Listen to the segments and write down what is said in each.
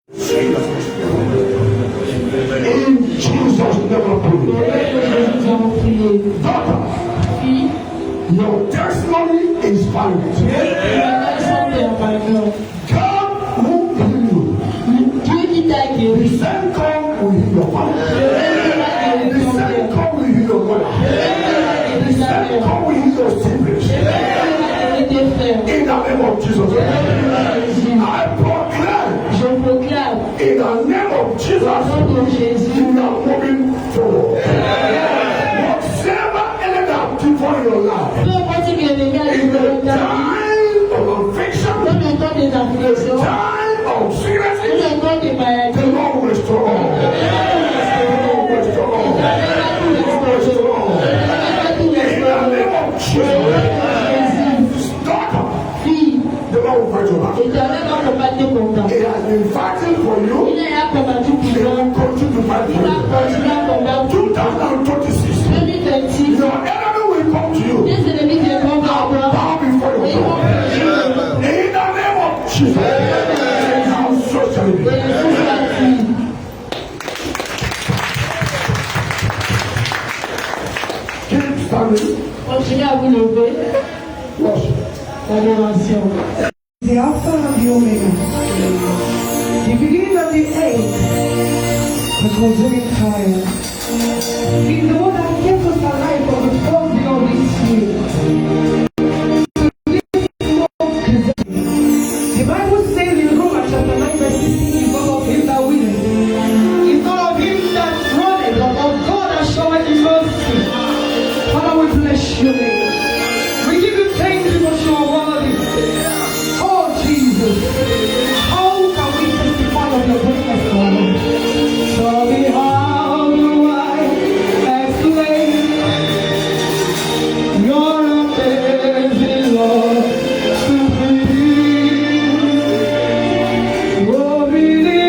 In Jesus' name I pray. Daughter, your testimony is valid. God will heal you. The same God will heal your father. The same God will heal your mother. The same God will heal your siblings. In the name of Jesus. I proclaim. In the name of Jesus. You are moving forward. Whatever enemy before your life. In the time of affliction. The time of sickness. The Lord will restore all. The Lord will restore all. The Lord will restore all. In the name of Jesus. Daughter. The Lord will fight your life. He has been fighting for you. He will continue to fight for you. 2026. Your enemy will come to you. Bow before your God. In the name of Jesus. Now so shall it be. Keep standing. Worship. The Alpha and the Omega, the beginning and the end, the consuming fire. He's the one that kept us alive from the first day of this year. The Bible says in Romans chapter 9 verse 16, it's not of him that willeth, it's not of him that runneth, but of God that showeth his mercy. Father, we bless your name. We give you thanks because you are worthy. Oh Jesus, how can we testify of your goodness, Lord? Tell me how do I explain your amazing love to me? Oh, really,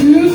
you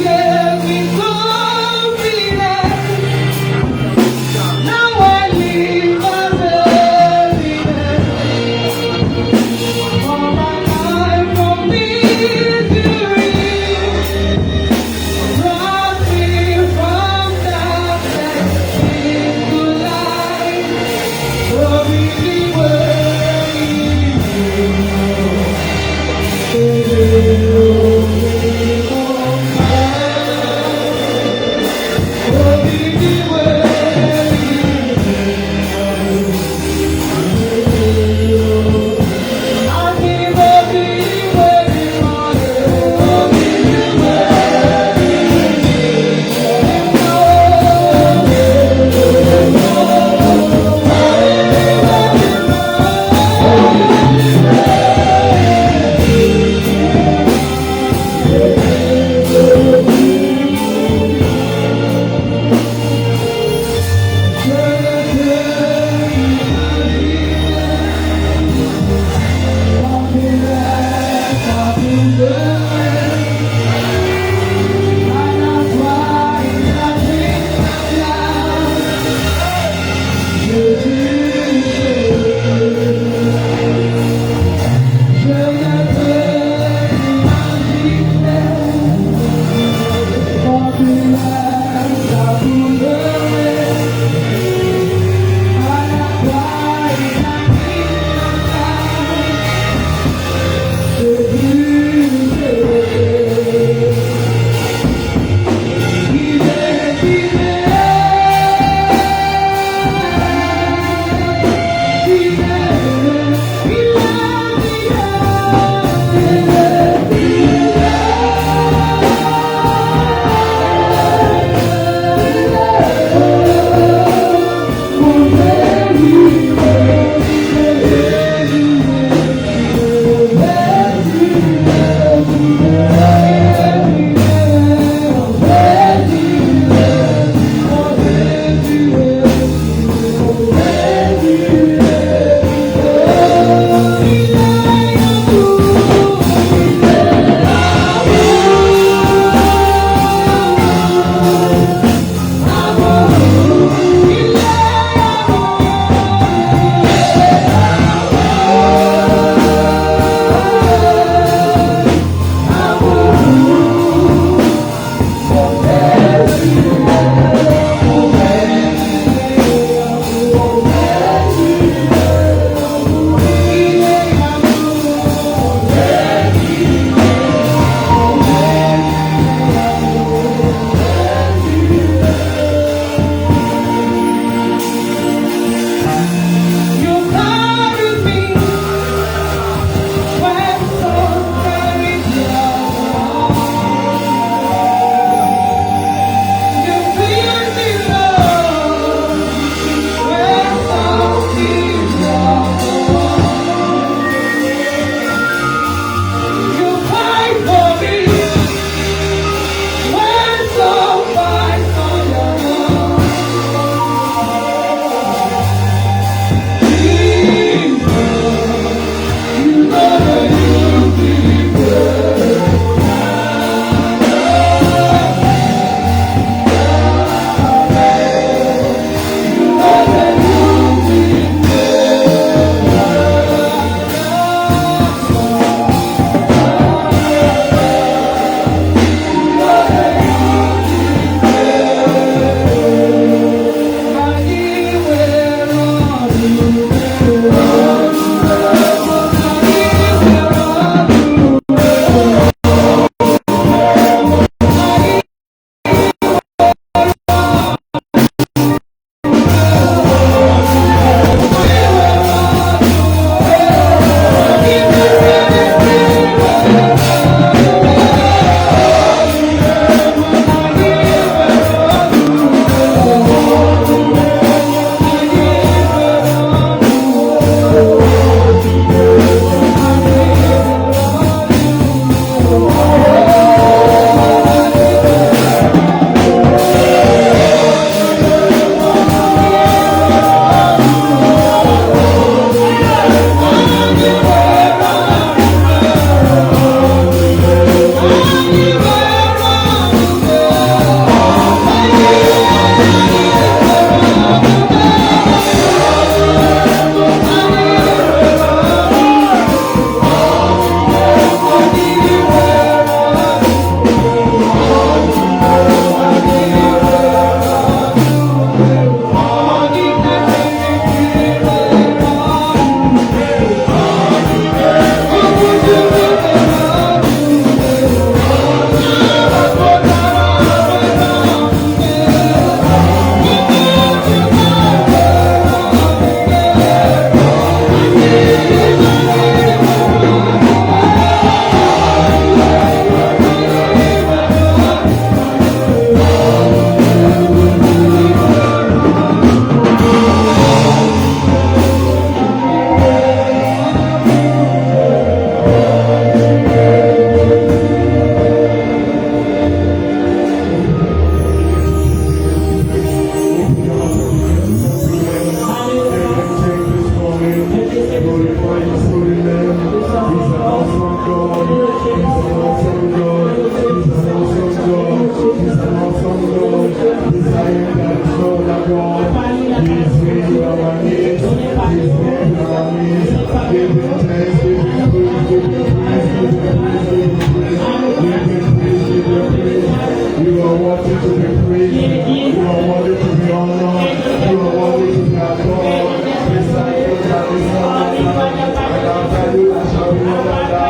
You are worthy to be praised. You are worthy to be honored. You are worthy to be adored. Beside you there is no other. And after you there shall be no other.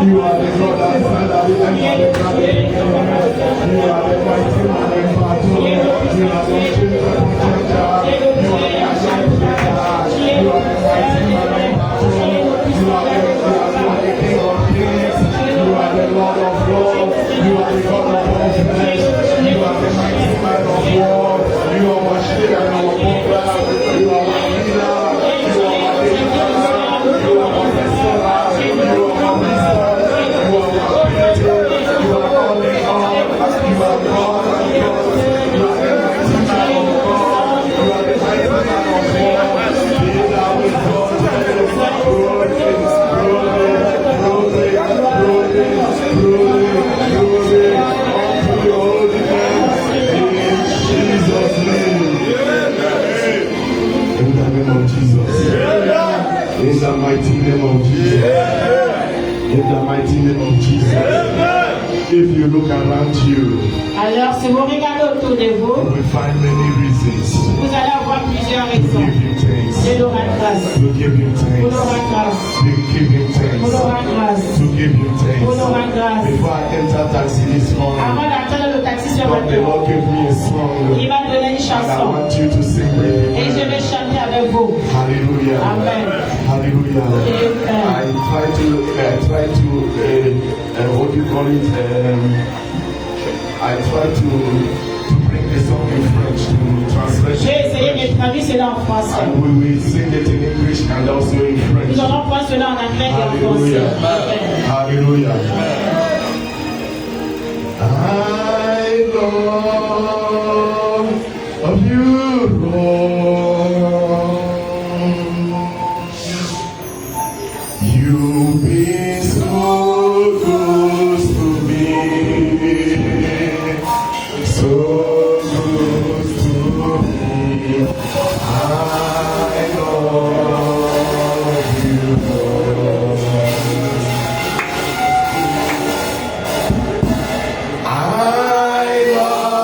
You are the God that said that we enter the garden. You are the mighty man in battle. You are the chief of protector. You are the agent protector. You are the mighty man in battle. You are the King of kings. You are the Lord of lords. You are the God of all flesh. You are the mighty man of war. You are our shield and our buckler. You are our leader. You are our deliverer. You are our restorer. You are our wisdom. You are our beauty. You are all in all. You are God and God. You are the mighty man of God. You are the mighty man of war. Be thou exalted. Glory, glory, glory, glory, glory unto your holy name. In Jesus' name. In the name of Jesus. In the mighty name of Jesus. In the mighty name of Jesus. If you look around you, Alors, si vous regardez autour de vous, you will find many reasons vous allez avoir plusieurs to raisons give him thanks. de le rendre grâce. To give him Pour le thanks. rendre grâce. To give him Pour le thanks. rendre grâce. To give him Pour le thanks. rendre grâce. Before I enter taxi this morning, Avant d'attendre le taxi ce God, the matin, Lord gave me a song. il m'a donné une And I chanson. want you to sing with Et je me. vais chanter avec vous. Hallelujah. Amen. Hallelujah. Amen. I try to what do you call it? I try to bring the song in French to J'ai translate. essayé de traduire cela en français. And we will sing it in English and also in French. Nous allons prendre cela en anglais et en français. Amen. Hallelujah. I love of you, Lord. You've been so good to me, so good to me. I love you, Lord. I love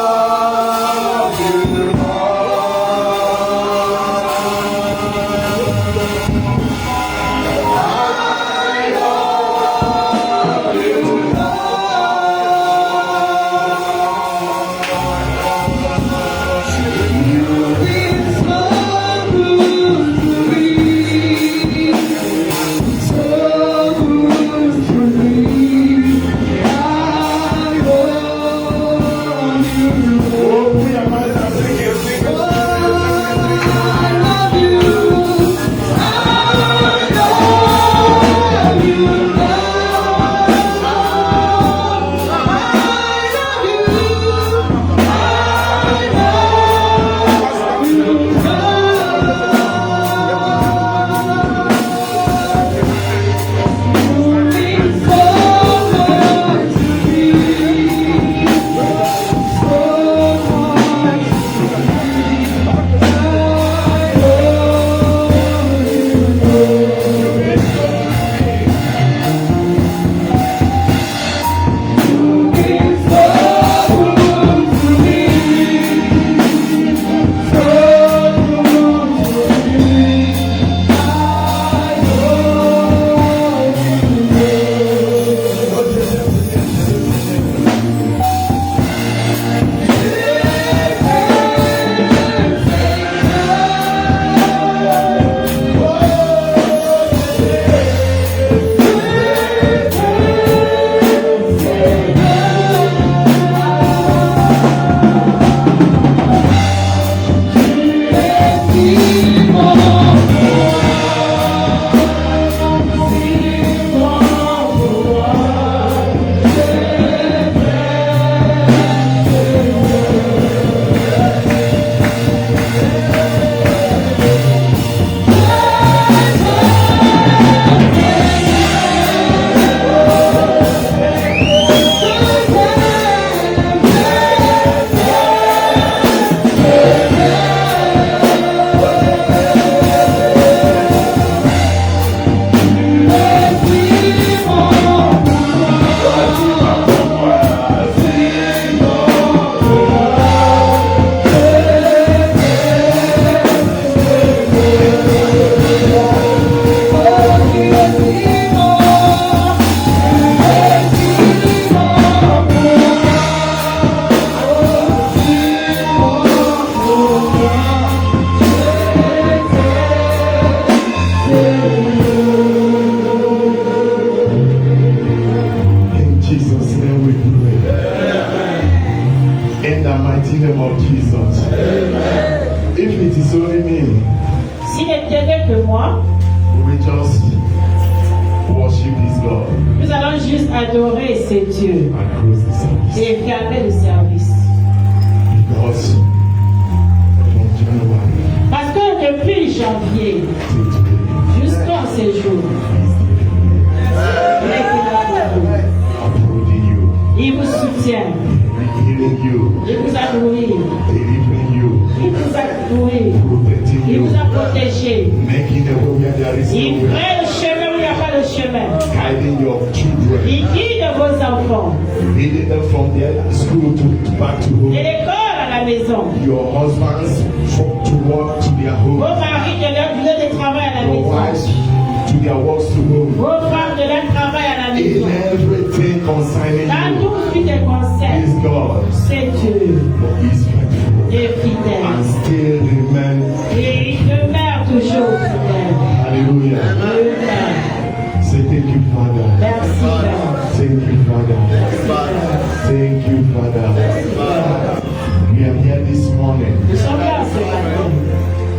In the mighty name of Jesus. If it is only me, S'il n'était que moi, we will just worship this God nous allons juste adorer ce Dieu and close the service. et fermer le service. Because from January Parce que depuis janvier till today, jusqu'à ce jour, il est là pour vous. upholding you, Il vous soutient, healing you, il vous a nourri, delivering you, il vous a nourri, protecting il you, vous a protégé. making a way where there is Il no way, crée le chemin où il n'y a pas de chemin. guiding your children, Il guide vos enfants leading them from their school to back to de home. l'école à la maison. Your husbands to work to their Vos home. maris de leur lieu de travail à la Your maison. wives to their works to home. Vos femmes de leur travail à la In maison. everything concerning Dans you, tout ce qui te concerne, is God. c'est Dieu. Is faithful Dieu fidèle. and still remain. Et il demeure toujours fidèle. Hallelujah. Amen. Say thank you, Father. Merci, Père. Thank you, Father. Thank you, Father. We are here this morning Nous sommes là ce matin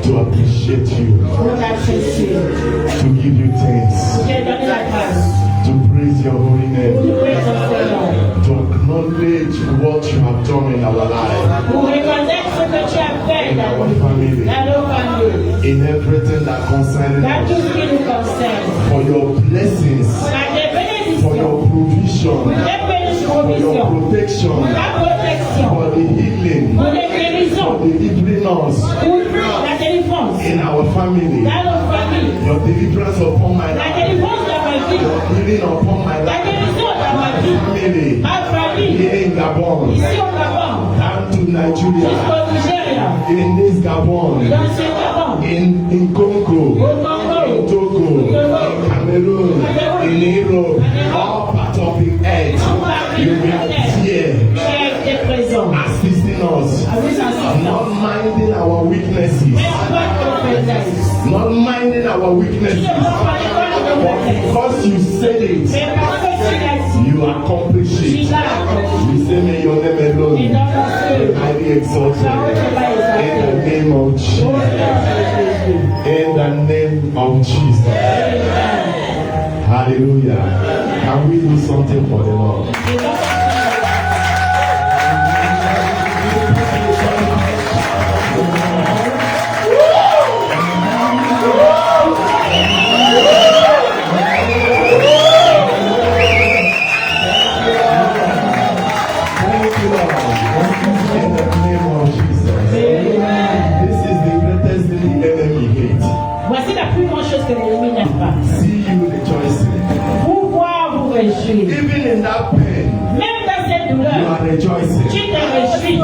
to appreciate you, pour t'apprécier, to give you thanks, pour te donner la grâce, to praise your holy pour name, louer ton Seigneur, to acknowledge what you have done in our life, pour reconnaître ce que tu as fait in dans our family, nos familles, in everything that concerns dans tout us, ce qui nous concerne. for your blessings, Par des for bénédictions, your provision, pour des for your provisions, protection, pour la protection, for the healing, pour les guérisons, for delivering us pour la délivrance in our family, dans nos familles, your deliverance upon my la life, délivrance dans ma vie, your healing upon my la life, guérison dans ma vie, family, ma famille, here in Gabon, ici au Gabon, down to Nigeria, jusqu'au Nigeria, in this Gabon, dans ce Gabon, in Congo, au Congo, in Togo, in Cameroon, in Europe, all parts of the earth, you are here tu as été présent. assisting us, À vous assistant. not minding our weaknesses, Mais pas ton faiblesse. not minding our Tu weaknesses, ne prends pas de but faiblesse. because you said it, Mais parce que tu l'as dit, you accomplish tu it. l'as accompli. We say, may your name Et alone dans mon feu, highly exalted. In the name of au Jesus. nom de Jésus. In the name of Jesus. Hallelujah. Can we do something for the Lord? Et donc, Thank you, Lord. In the name of Jesus. This is the greatest thing the enemy hates. voici la plus grande chose que l'ennemi n'aime pas. See you rejoicing. Vous voir vous réjouir. Even in that pain, Même dans cette you douleur, are rejoicing. tu te réjouis.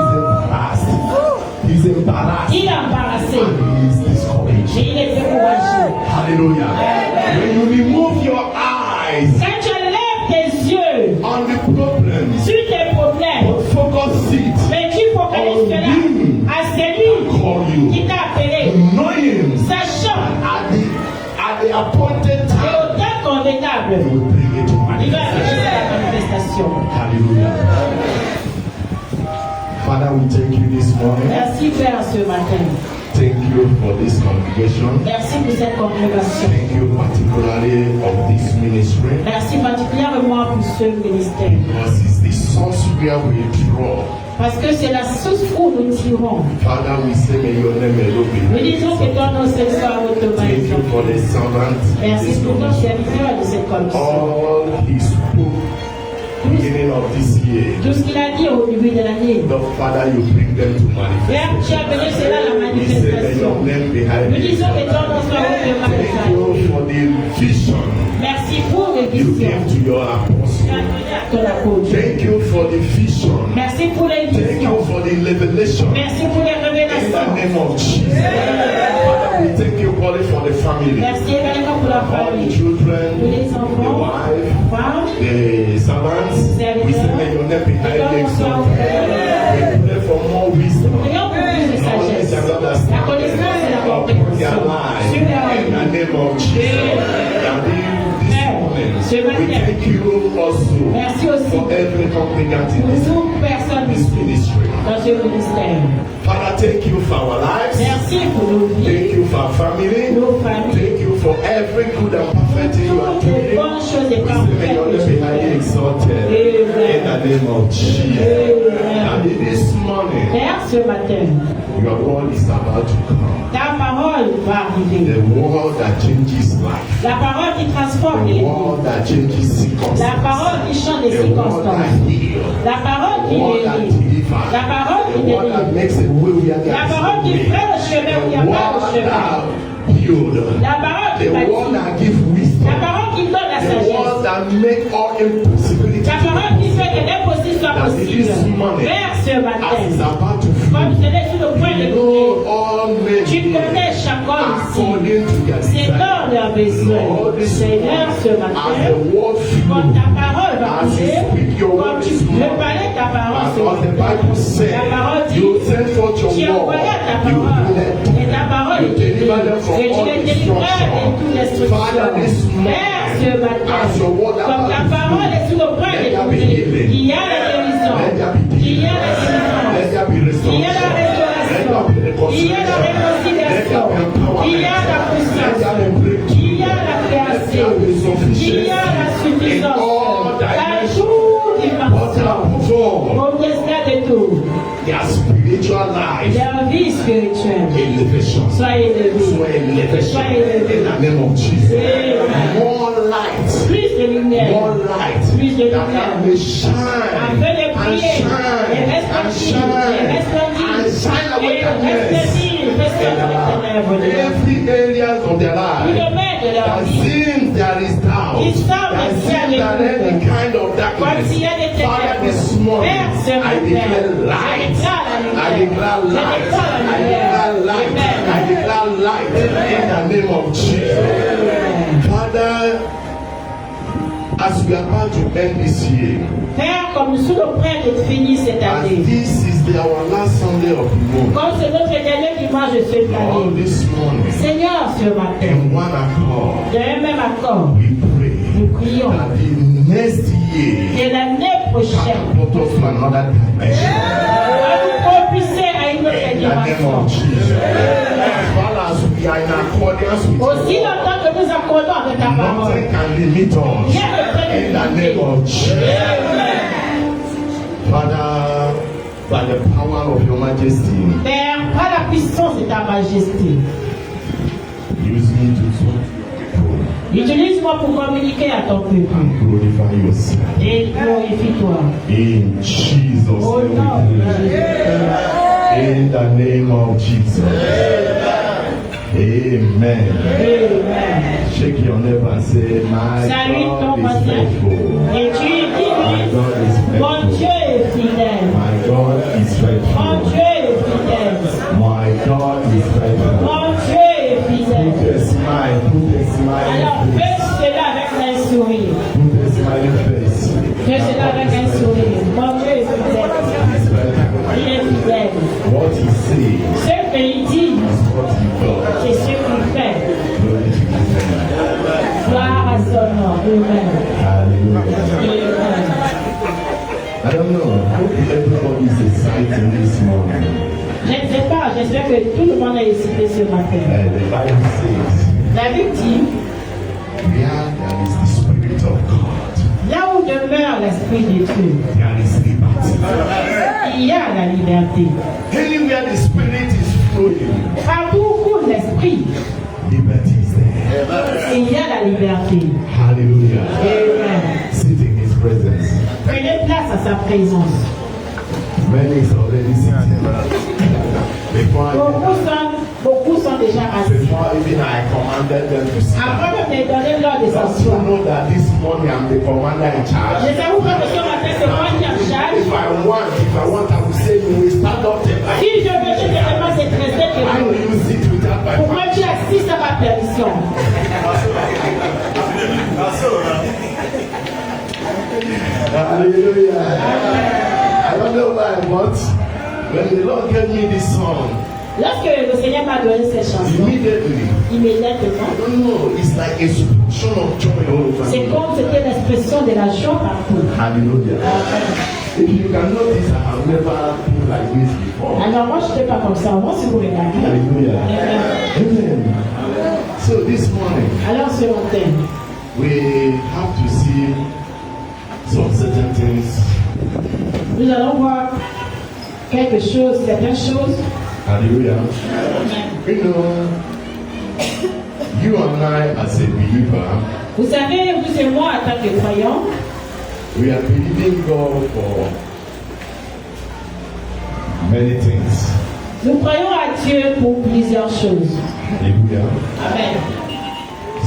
He's embarrassed. Il est embarrassé. And he is discouraged. Et il est découragé. Hallelujah. When you remove your eyes Quand tu lèves tes yeux on the problem, sur tes problèmes, but focus it mais tu focalises cela à celui call you, qui t'a appelé, knowing sachant at the appointed que time, au temps convenable, he will bring it to il va manifestation. réaliser la manifestation. Hallelujah. Father, we thank you this morning. Merci Père ce matin. Thank you for this congregation. Merci pour cette congrégation. Thank you particularly of this ministry, Merci particulièrement pour ce ministère. because it's the source where we draw. Parce que c'est la source où nous tirons. Father, we say may your name alone be Nous disons que ton nom ce soir Thank automatique. you for the servant. Merci pour ton serviteur de cette commission. All he spoke beginning of this year. Tout ce qu'il a dit au début de l'année. The Father, you bring them to Père, tu manifestation. as mené cela à la We say may your manifestation. name be highly Nous disons que exalted. ton nom soit hautement Thank exalté. you for the vision Merci pour les you visions. gave to your Tu as apostle. donné à ton apôtre. Thank you for the vision. Merci pour les Thank you visions. for the revelation. Merci pour les In the révélations. name of Jesus. Father, we thank you for the family. Merci également pour la All the famille. children, Pour les the enfants, wife, femmes, the servants. We say may your name be highly exalted. We pray for more wisdom, prions pour plus de knowledge sagesse. and La connaissance et la understanding upon their compréhension. lives. Sur leur In the vie. name of Jesus. And this morning, we thank you also Merci aussi for every congregant in pour this toute personne ici. ministry. dans ce ministère. Father, thank you for our lives. Merci pour nos Thank vies, you for our family. nos familles. Thank you for every good and perfect thing you are Toutes les doing. bonnes choses et We say, may your name be highly exalted. In the name of Jesus. And this morning, Père, ce matin, your word is about to come. ta parole va arriver. The word that changes life. La parole qui transforme The les vies. word that changes circumstances. La parole qui change les The word that circonstances. heals. La parole The qui word that guérit. delivers. La parole The qui word that délivre. makes a way where there La is parole no qui way. fait le chemin où il n'y a The pas de word chemin. that healed. La parole qui The word bâtit. that gives wisdom. La parole qui donne la The word sagesse. that makes all impossibilities La parole qui fait que l'impossible soit that possible. this morning, Père, ce as matin, is about to comme flow, je l'ai sur le point de you couler, know all men tu connais chaque homme ici. according to their Seigneur, desire. leurs besoins. Lord, this Seigneur, ce morning, as matin, the word quand ta flows, parole va as you couler, speak your quand word tu this veux morning, parler ta parole, as ce all the matin, Bible says, ta parole dit, you send forth your tu word, envoyais ta you parole, heal et ta parole you est guérie, deliver them from et tu all les délivres de toute destruction. Father, this destruction. morning, Père, ce matin, as your word comme ta about to parole est sur le point let de there be couler, healing. qu'il y a la guérison, Let there be qu'il y a la let délivrance, there be qu'il y a la restoration, restauration, let there be qu'il y a la réconciliation, qu'il y a la puissance, qu'il y a la création, qu'il y a la suffisance, à toute dimension, au-delà de tout, their spiritual life, leur vie spirituelle. elevation, Soyez élevés. Soyez in élevés. the name of Jesus. Amen. More light, Plus de lumière. more light, Plus de that lumière. can be shine Afin de and briller, et shine and resplendir, et resplendir, shine and shine away et darkness. resplendir les ténèbres de leur vie. Every areas of their Tout life domaine de leur that vie. seems there is doubt, Ils savent that qu'il y a seems des that doutes. any kind of Comme darkness. s'il y a des Father, ténèbres. this morning, Père, ce I matin, declare light. I declare light. I declare light. I declare light in the name of Jesus. Father, as we are about to end this year, Père, comme nous sommes prêts de finir cette as année, this is our last Sunday of the month, comme c'est notre dernier dimanche de cette Lord, année, this morning, Seigneur, ce matin, in one accord, d'un même accord, we pray nous prions that the next year que l'année prochaine, catapult us to another dimension. va nous propulser à une autre In the name dimension. of Jesus. As well as we are in accordance with Aussi your word, longtemps que nous accordons avec ta parole, nothing can limit us. rien ne peut In the nous name limiter. of Jesus. Amen. Father, by the power of your majesty, Père, par la puissance de ta majesté, use me to talk to your people utilise-moi pour communiquer à ton peuple and glorify yourself. et glorifie-toi. In Jesus' Au nom de name. Jésus. In the name of Jesus. Amen. Amen. Shake your neighbor and say, my Salue ton God is voisin faithful. et tu My dis, God is mon Dieu faithful. est fidèle. My God is Mon faithful. Dieu est fidèle. My God is faithful. Mon Dieu est fidèle. Put a smile, put a Alors smile fais face. cela avec un sourire. Put a smiling face. Fais cela avec un sourire. Mon Dieu est fidèle. He's faithful. Il est fidèle. What he says Ce qu'il dit, is what he does. c'est ce qu'il fait. Glory to his name. Gloire à son nom. Amen. Hallelujah. Amen. I don't know. I hope everybody is excited this morning. Je ne sais pas, j'espère que tout le monde est excité ce matin. The Bible says, La Bible dit, where there is the Spirit of God, là où demeure l'Esprit de Dieu, there is liberty. il y a la liberté. Anywhere the Spirit is flowing, Partout où coule l'Esprit, liberty is there. il y a la liberté. Hallelujah. Amen. Sit in His presence. Prenez place à sa présence. Many is already sitting. Beaucoup sont déjà assis. Before even I commanded them to sit Avant down. de me donner l'ordre de Don't you s'asseoir. know that this morning I'm the commander in Je charge? t'avoue que ce matin, c'est moi qui en charge. If I want, I will say you will stand up there. Si je veux, je ne vais pas être resté que I vous. will use it without my Pour moi, tu permission. assistes à ma permission. Hallelujah. I don't know why, but when the Lord gave me this song, Lorsque le Seigneur m'a donné cette chanson, immediately, immédiatement, I don't know, it's like a explosion of joy all over c'est me. comme c'était l'expression de la joie partout. Hallelujah. Amen. If you can notice, I have never been like this before. Alors moi, je n'étais pas comme ça. Moi, si vous regardez. Hallelujah. Amen. So this morning, Alors ce matin, we have to see some certain things. nous allons voir quelque chose, certaines choses. Hallelujah. You know, you and I as a believer, Vous savez, vous et moi, en tant que croyants, we are believing God for many things. nous croyons à Dieu pour plusieurs choses. Hallelujah. Amen.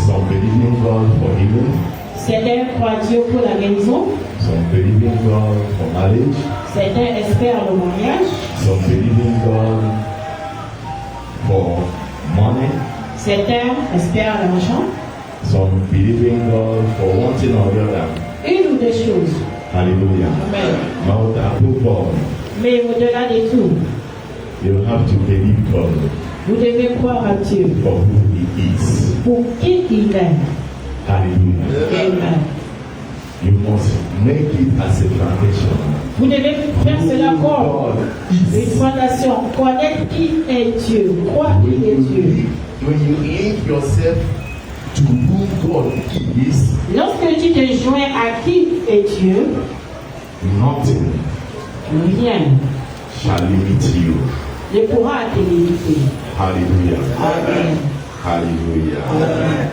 Some believing God for healing. Certains croient Dieu pour la guérison. Some believing God for marriage. Certains espèrent le mariage. Some believing God for money. Certains espèrent l'argent. Some believing God for one thing or the other. Une ou deux choses. Hallelujah. Amen. But above all, Mais au-delà de tout, you have to believe God vous devez croire à Dieu for who He is. pour qui il est. Hallelujah. Amen. You must make it as a foundation. Vous devez faire cela Who comme God une is. fondation. Connaître qui est Dieu. Croire qu'il est Dieu. When you link yourself to who God is, Lorsque tu te joins à qui est Dieu, nothing rien shall limit you. ne pourra te limiter. Hallelujah. Amen. Hallelujah.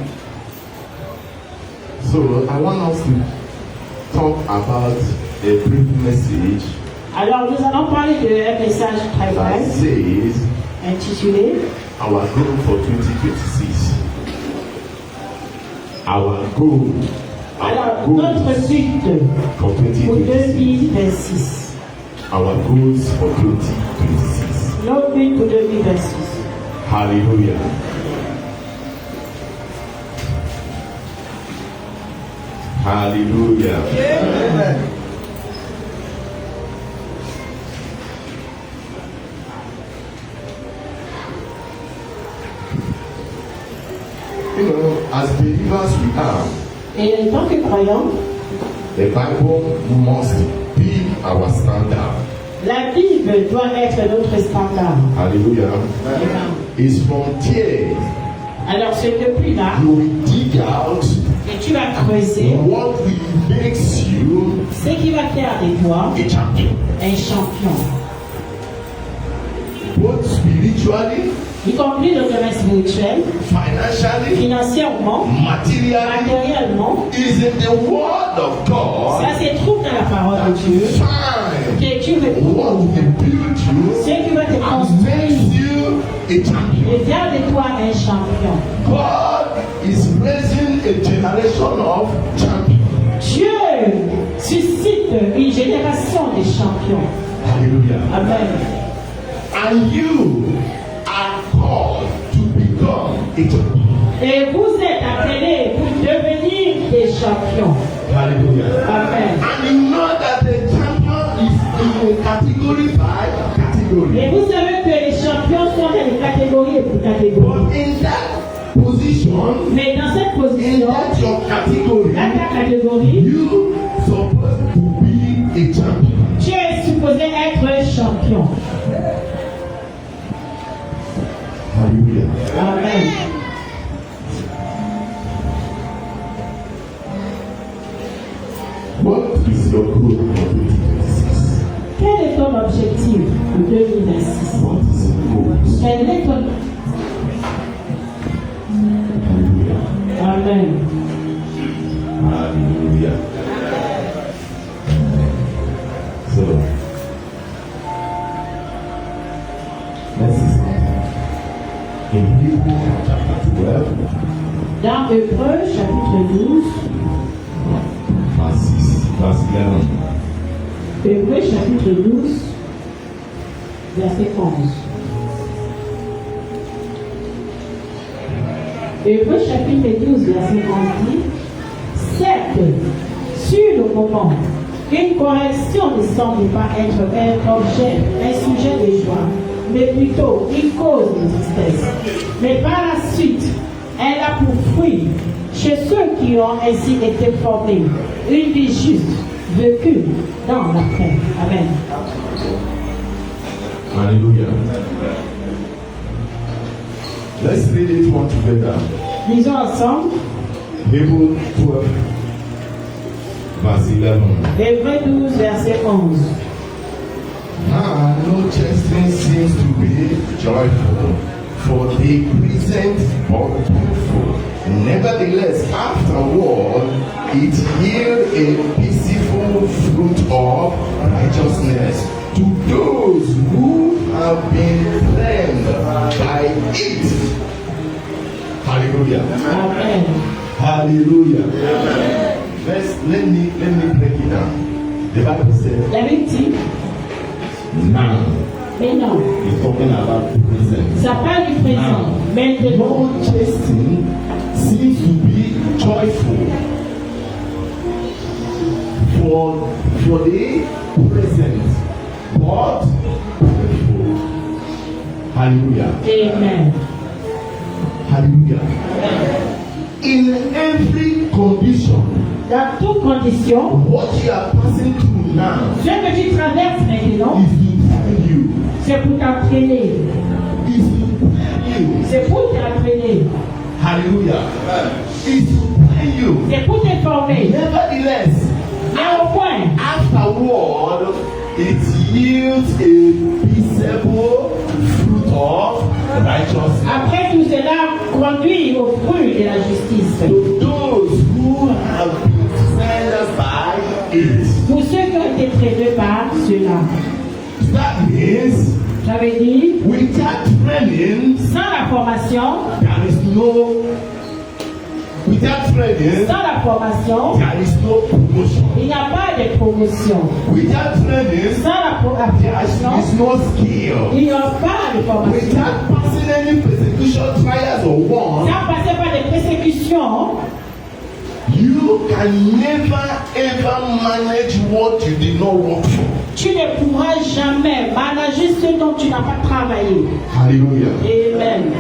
So I want us to talk about a brief message Alors nous allons parler d'un message très that bref says intitulé our goal for 2026. Our goal. Alors Our notre goals but for pour 2026. 2026. Our goals for 2026. Notre but pour 2026. Hallelujah. Hallelujah. You know, as believers we are, Et en tant que croyants, the Bible must be our standard. la Bible doit être notre standard. Hallelujah. It's from there Alors c'est depuis là you will dig out que tu vas creuser what will makes you ce qui va faire de toi a champion. un champion. Both spiritually, Y compris le domaine spirituel, financially, financièrement, materially, matériellement. is in the word of God. Ça se trouve dans la parole de Dieu. Find Que tu veux what will build you ce qui va te and construire makes you a champion. et faire de toi un champion. God is raising a generation of champions. Dieu suscite une génération de champions. Hallelujah. Amen. And you are called to become a champion. Et vous êtes appelés pour devenir des champions. Hallelujah. Amen. And you know that the champion is in a category by category. Et vous savez que les champions sont dans les catégories et pour catégories. But in that position, Mais dans cette in position, that your category, dans ta catégorie, you supposed to be a champion. tu es supposé être un champion. Hallelujah. Amen. What is your goal for 2026? Quel est ton objectif pour 2026? What is your goal? Quel est ton... Hallelujah. Amen. Hallelujah. So, let's see something. In Hebrews chapter 12, Dans Hébreux, chapitre 12, verse 6, verse 11. Hébreux, chapitre 12, verset 11. Hébreux, chapitre 12, verset 11 dit, certes, sur le moment, une correction ne semble pas être un sujet de joie, mais plutôt une cause de tristesse. Mais par la suite, elle a pour fruit, chez ceux qui ont ainsi été formés, une vie juste, vécu dans la paix. Amen. Hallelujah. Let's read it all together. Lisons ensemble. Hebrews 12, verse 11. Hébreux 12, verset 11. Now, no testing seems to be joyful, for the present but painful. Nevertheless, afterward, it yields a peaceful fruit of righteousness to those who have been trained by it. Hallelujah. Amen. Hallelujah. Let me break it down. The Bible says, La Bible dit, now mais non, it's talking about the present. ça parle du présent. Maintenant, No testing seems to be joyful for the present, but painful. Hallelujah. Amen. Hallelujah. In every condition, Dans toute condition, what you are passing through now ce que tu traverses maintenant, is to train you. c'est pour t'entraîner. Is to train you. C'est pour t'entraîner. Hallelujah. Is to train you. C'est pour te former. Nevertheless, Néanmoins, afterward, it yields a peaceable fruit of righteousness après tout cela, conduit au fruit de la justice. to those who have been trained by it. Pour ceux qui ont été trainés par cela. That means, Ça veut dire, without training, sans la formation, there is no. Without training, sans la formation, there is no promotion. il n'y a pas de promotion. Without training, Sans la there formation, is no skill. il n'y a pas de formation. Without passing any persecution, trials, or one, Sans passer par des persécutions, you can never ever manage what you did not work for. tu ne pourras jamais manager ce dont tu n'as pas travaillé. Hallelujah. Amen.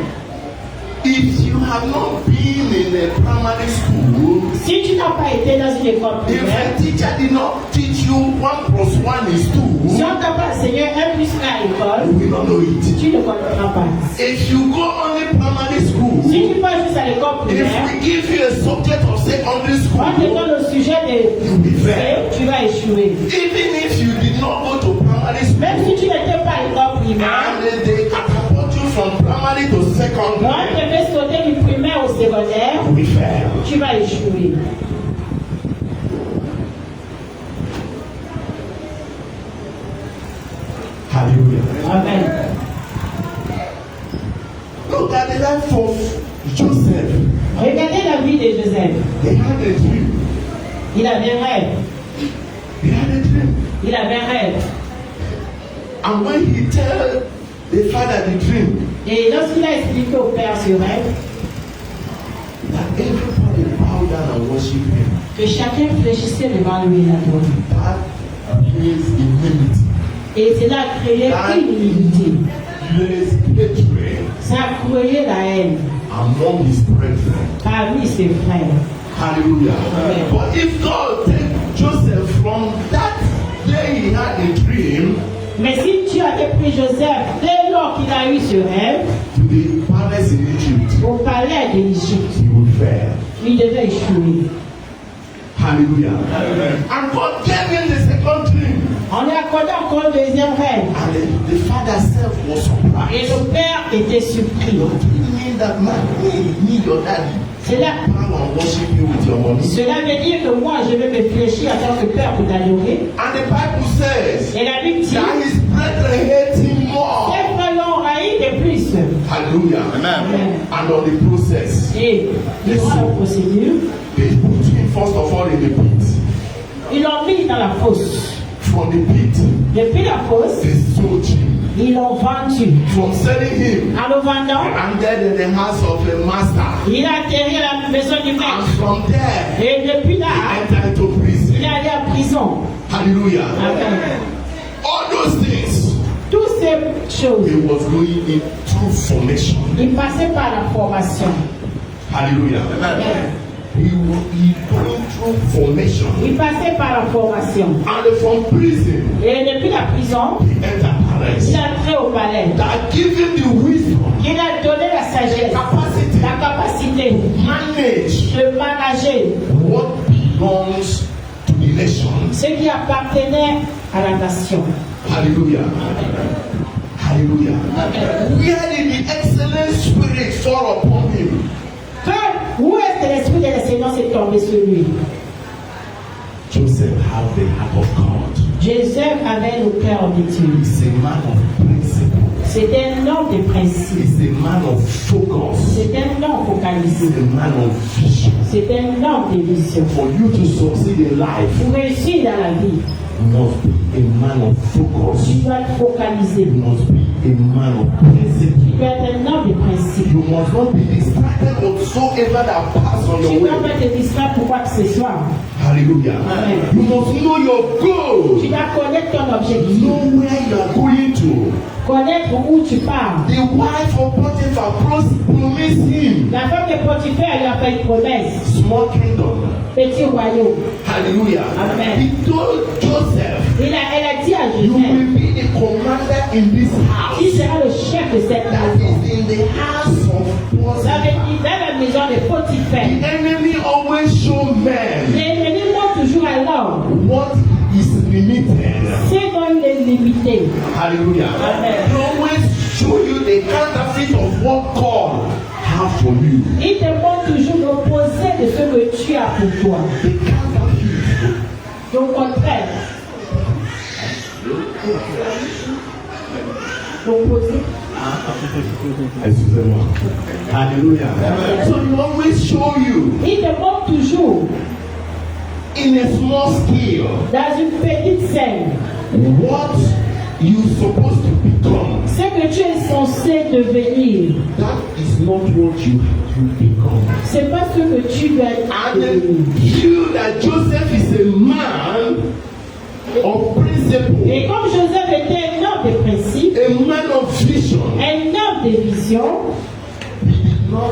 If you have not been in a primary school, Si tu n'as pas été dans une école if primaire, a teacher did not teach you 1 plus 1 is 2, si on t'a pas enseigné 1 plus 1 à you l'école, will not know it. tu ne connaîtras pas. If you go only primary school, Si tu vas juste à l'école if primaire, we give you a subject of secondary on te school, donne le sujet you'll be de fair. tu vas échouer. Even if you did not go to primary Même si school, tu n'étais pas à l'école primaire, and they catapult you from primary to on secondary, te fait sauter du primaire au secondaire, you'll be fair. tu vas échouer. Hallelujah. Amen. Look at the life of Joseph. Regardez la vie de Joseph. He had a dream. Il avait un rêve. He had a dream. Il avait un rêve. And when he tell the father the dream, Et lorsqu'il a expliqué au père ce rêve, that everybody bow down and worship him. que chacun fléchissait devant lui et l'adorait. That creates humility. Et cela a créé une humilité. Creates hatred Ça a créé la haine among his brethren. parmi ses frères. Hallelujah. Amen. But if God take Joseph from that day he had a dream Mais si tu avais pris Joseph dès lors qu'il a eu ce rêve to the palace in Egypt, au palais de l'Égypte, he would fail. il devait échouer. Hallelujah. And God gave him the second dream. On lui a accordé encore le deuxième rêve. And the father self was Et surprised. le père était surpris. You mean that man, me, your daddy, Cela, come and worship you with your money? cela veut dire que moi, je vais me fléchir en tant que père pour t'adorer. And the Bible says Et la Bible dit, that his brethren hate him more. ses frères l'ont haï de plus. Hallelujah. Amen. And on the process, Et durant la procédure, they put him first of all in the pit. ils l'ont mis dans la fosse. From the pit, Depuis la fosse, they sold him. ils l'ont vendu. From selling him, En le vendant, landed in the house of a master. il a atterri à la maison du And maître. from there, Et depuis là, he entered into il prison. est allé à prison. Hallelujah. Amen. All those things, Toutes ces choses, he was going in through formation. il passait par la formation. Hallelujah. he went through formation. Il passait par la formation. And from prison, Et depuis la prison, he entered palace. il est entré au palais. That give him the wisdom, Il a donné la sagesse, capacity, la capacité manage de manager what belongs to the nation. ce qui appartenait à la nation. Hallelujah. Hallelujah. Where did the excellent spirit fall upon him? Où est-ce que l'esprit de l'excellence est tombé sur lui? Joseph had the heart of God. Joseph avait le cœur de Dieu. He's a man of principle. C'était un homme de principe. He's a man of focus. C'était un homme He's focalisé. a man of vision. C'était un homme de vision. For you to succeed in life, Pour réussir dans la vie, you must be a man of tu focus. dois être focalisé. You must be a man of principle. Tu dois être un homme de principe. You must not be distracted whatsoever that pass on Tu your ne dois way. pas te distraire pour quoi que ce soit. Hallelujah. Amen. You must know your goal. Tu dois connaître ton objectif. Know where you are going to. Connaître où tu pars. The wife of Potiphar promised him La femme de Potiphar lui a fait une promesse. small kingdom. Petit royaume. Hallelujah. Amen. He told Joseph, Elle a dit à you Joseph, will be the commander in this house. qui sera le chef de cette That maison. is in the house of Ça veut Potiphar. dire dans la maison de Potiphar. The enemy always show men L'ennemi montre toujours à l'homme what is limited. ce dont il est limité. Hallelujah. Amen. He always show you the counterfeit of what God have for you. Il te montre toujours l'opposé de ce que tu as pour toi. The counterfeit. Au contraire. L'opposé. Excusez-moi. Hallelujah. So he always show you Il te montre toujours in a small scale dans une petite scène what you supposed to become. ce que tu es censé devenir. That is not what you have to become. C'est pas ce que tu dois And devenir. you that Joseph is a man of principle, Et comme Joseph était un homme de principe, a man of vision, un homme de vision, he did not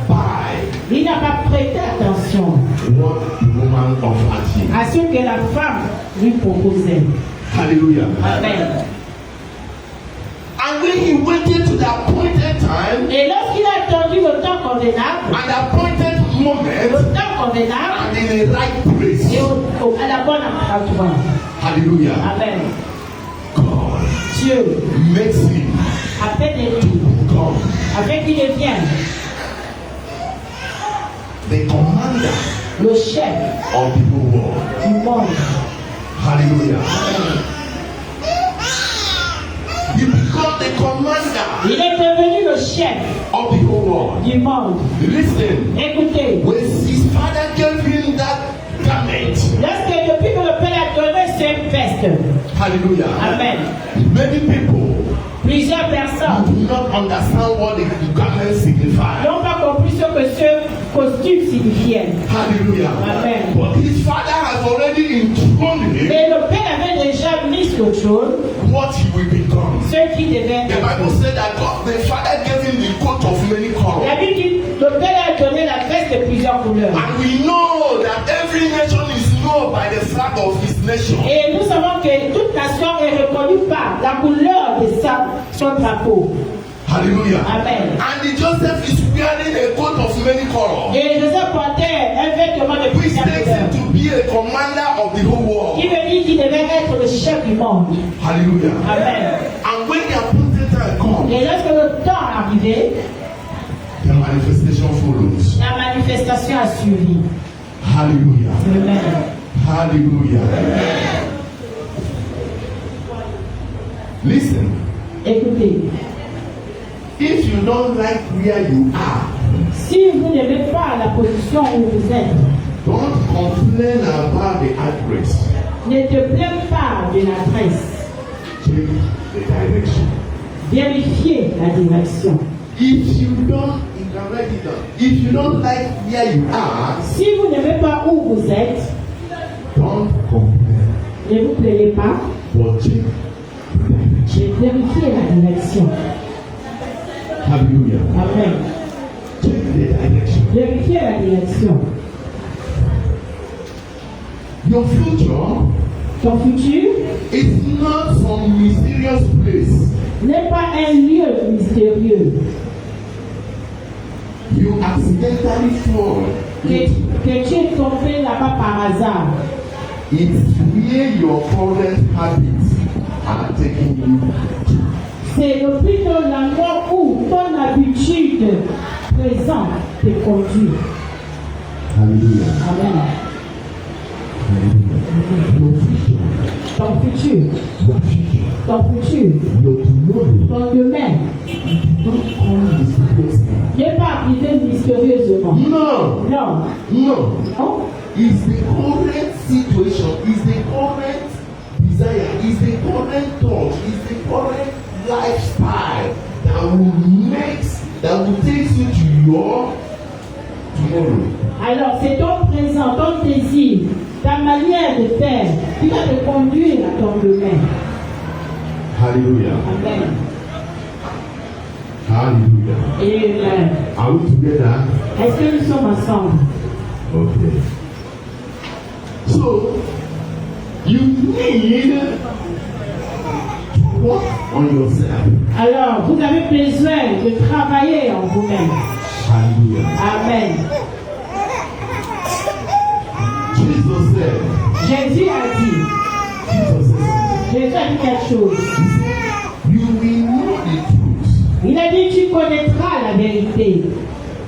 buy il n'a pas prêté attention what the woman offered him. à ce que la femme lui proposait. Hallelujah. Amen. And when he waited to the appointed time Et lorsqu'il a attendu le temps convenable, and the appointed moment le temps convenable, and in the right place, et à la bonne endroit. hallelujah, Amen. God Dieu makes him appelle lui come afin qu'il devienne the commander le chef of the whole world. du monde. Hallelujah. He became the commander Il est devenu le chef of the whole world. du monde. Listen, Écoutez, when his father gave him that garment, lorsque depuis que le Père a donné cette veste, hallelujah, Amen, many people plusieurs personnes do not understand what the garment signifies. n'ont pas compris ce que ce costume signifiait. Hallelujah. Amen. But his father has already enthroned him Et le Père avait déjà mis sur le trône what he will become. ce qui devait The Bible être. said that God, the father gave him the coat of many colors. La Bible dit le Père a donné la veste de plusieurs couleurs. And we know that every nation is known by the flag of his nation. Et nous savons que toute nation est reconnue par la couleur de son drapeau. Hallelujah. Amen. And the Joseph is wearing a coat of many colors, Et Joseph portait un vêtement de which plusieurs takes him couleurs. to be a commander of the whole world. Qui veut dire qu'il devait être le chef du monde. Hallelujah. Amen. And when the appointed time comes, Et lorsque le temps est arrivé, the manifestation follows. la manifestation a suivi. Hallelujah. Amen. Hallelujah. Listen, Écoutez, if you don't like where you are, si vous n'aimez pas la position où vous êtes, don't complain about the address. ne te plains pas de l'adresse. Check the direction. Vérifiez la direction. If you can write it down. If you don't like where you are, Si vous n'aimez pas où vous êtes, don't complain, ne vous plaignez pas, but check the direction. mais vérifiez la direction. Hallelujah. Amen. Check the direction. Vérifiez la direction. Your future Ton futur is not some mysterious place. n'est pas un lieu mystérieux You accidentally fall. que tu es tombé là-bas par hasard. It's where your current habits are taking you. C'est le plutôt l'endroit où ton habitude présente te conduit. Hallelujah. Amen. Hallelujah. Your future, Ton futur, your future, ton futur, your tomorrow ton demain don't come mysteriously. n'est pas arrivé mystérieusement. No, Non. no. Non. Is the current situation, is the current desire, is the current thought, is the current lifestyle that will take you to your tomorrow. Alors, c'est ton présent, ton désir, ta manière de faire qui va te conduire à ton demain. Hallelujah. Amen. Hallelujah. Amen. Are we together? Est-ce que nous sommes ensemble? Okay. So, you need to work on yourself. Alors, vous avez besoin de travailler en vous-même. Hallelujah. Amen. Jesus said, Jésus a dit, Jésus a dit quelque chose. He said, you will know the truth, Il a dit, tu connaîtras la vérité.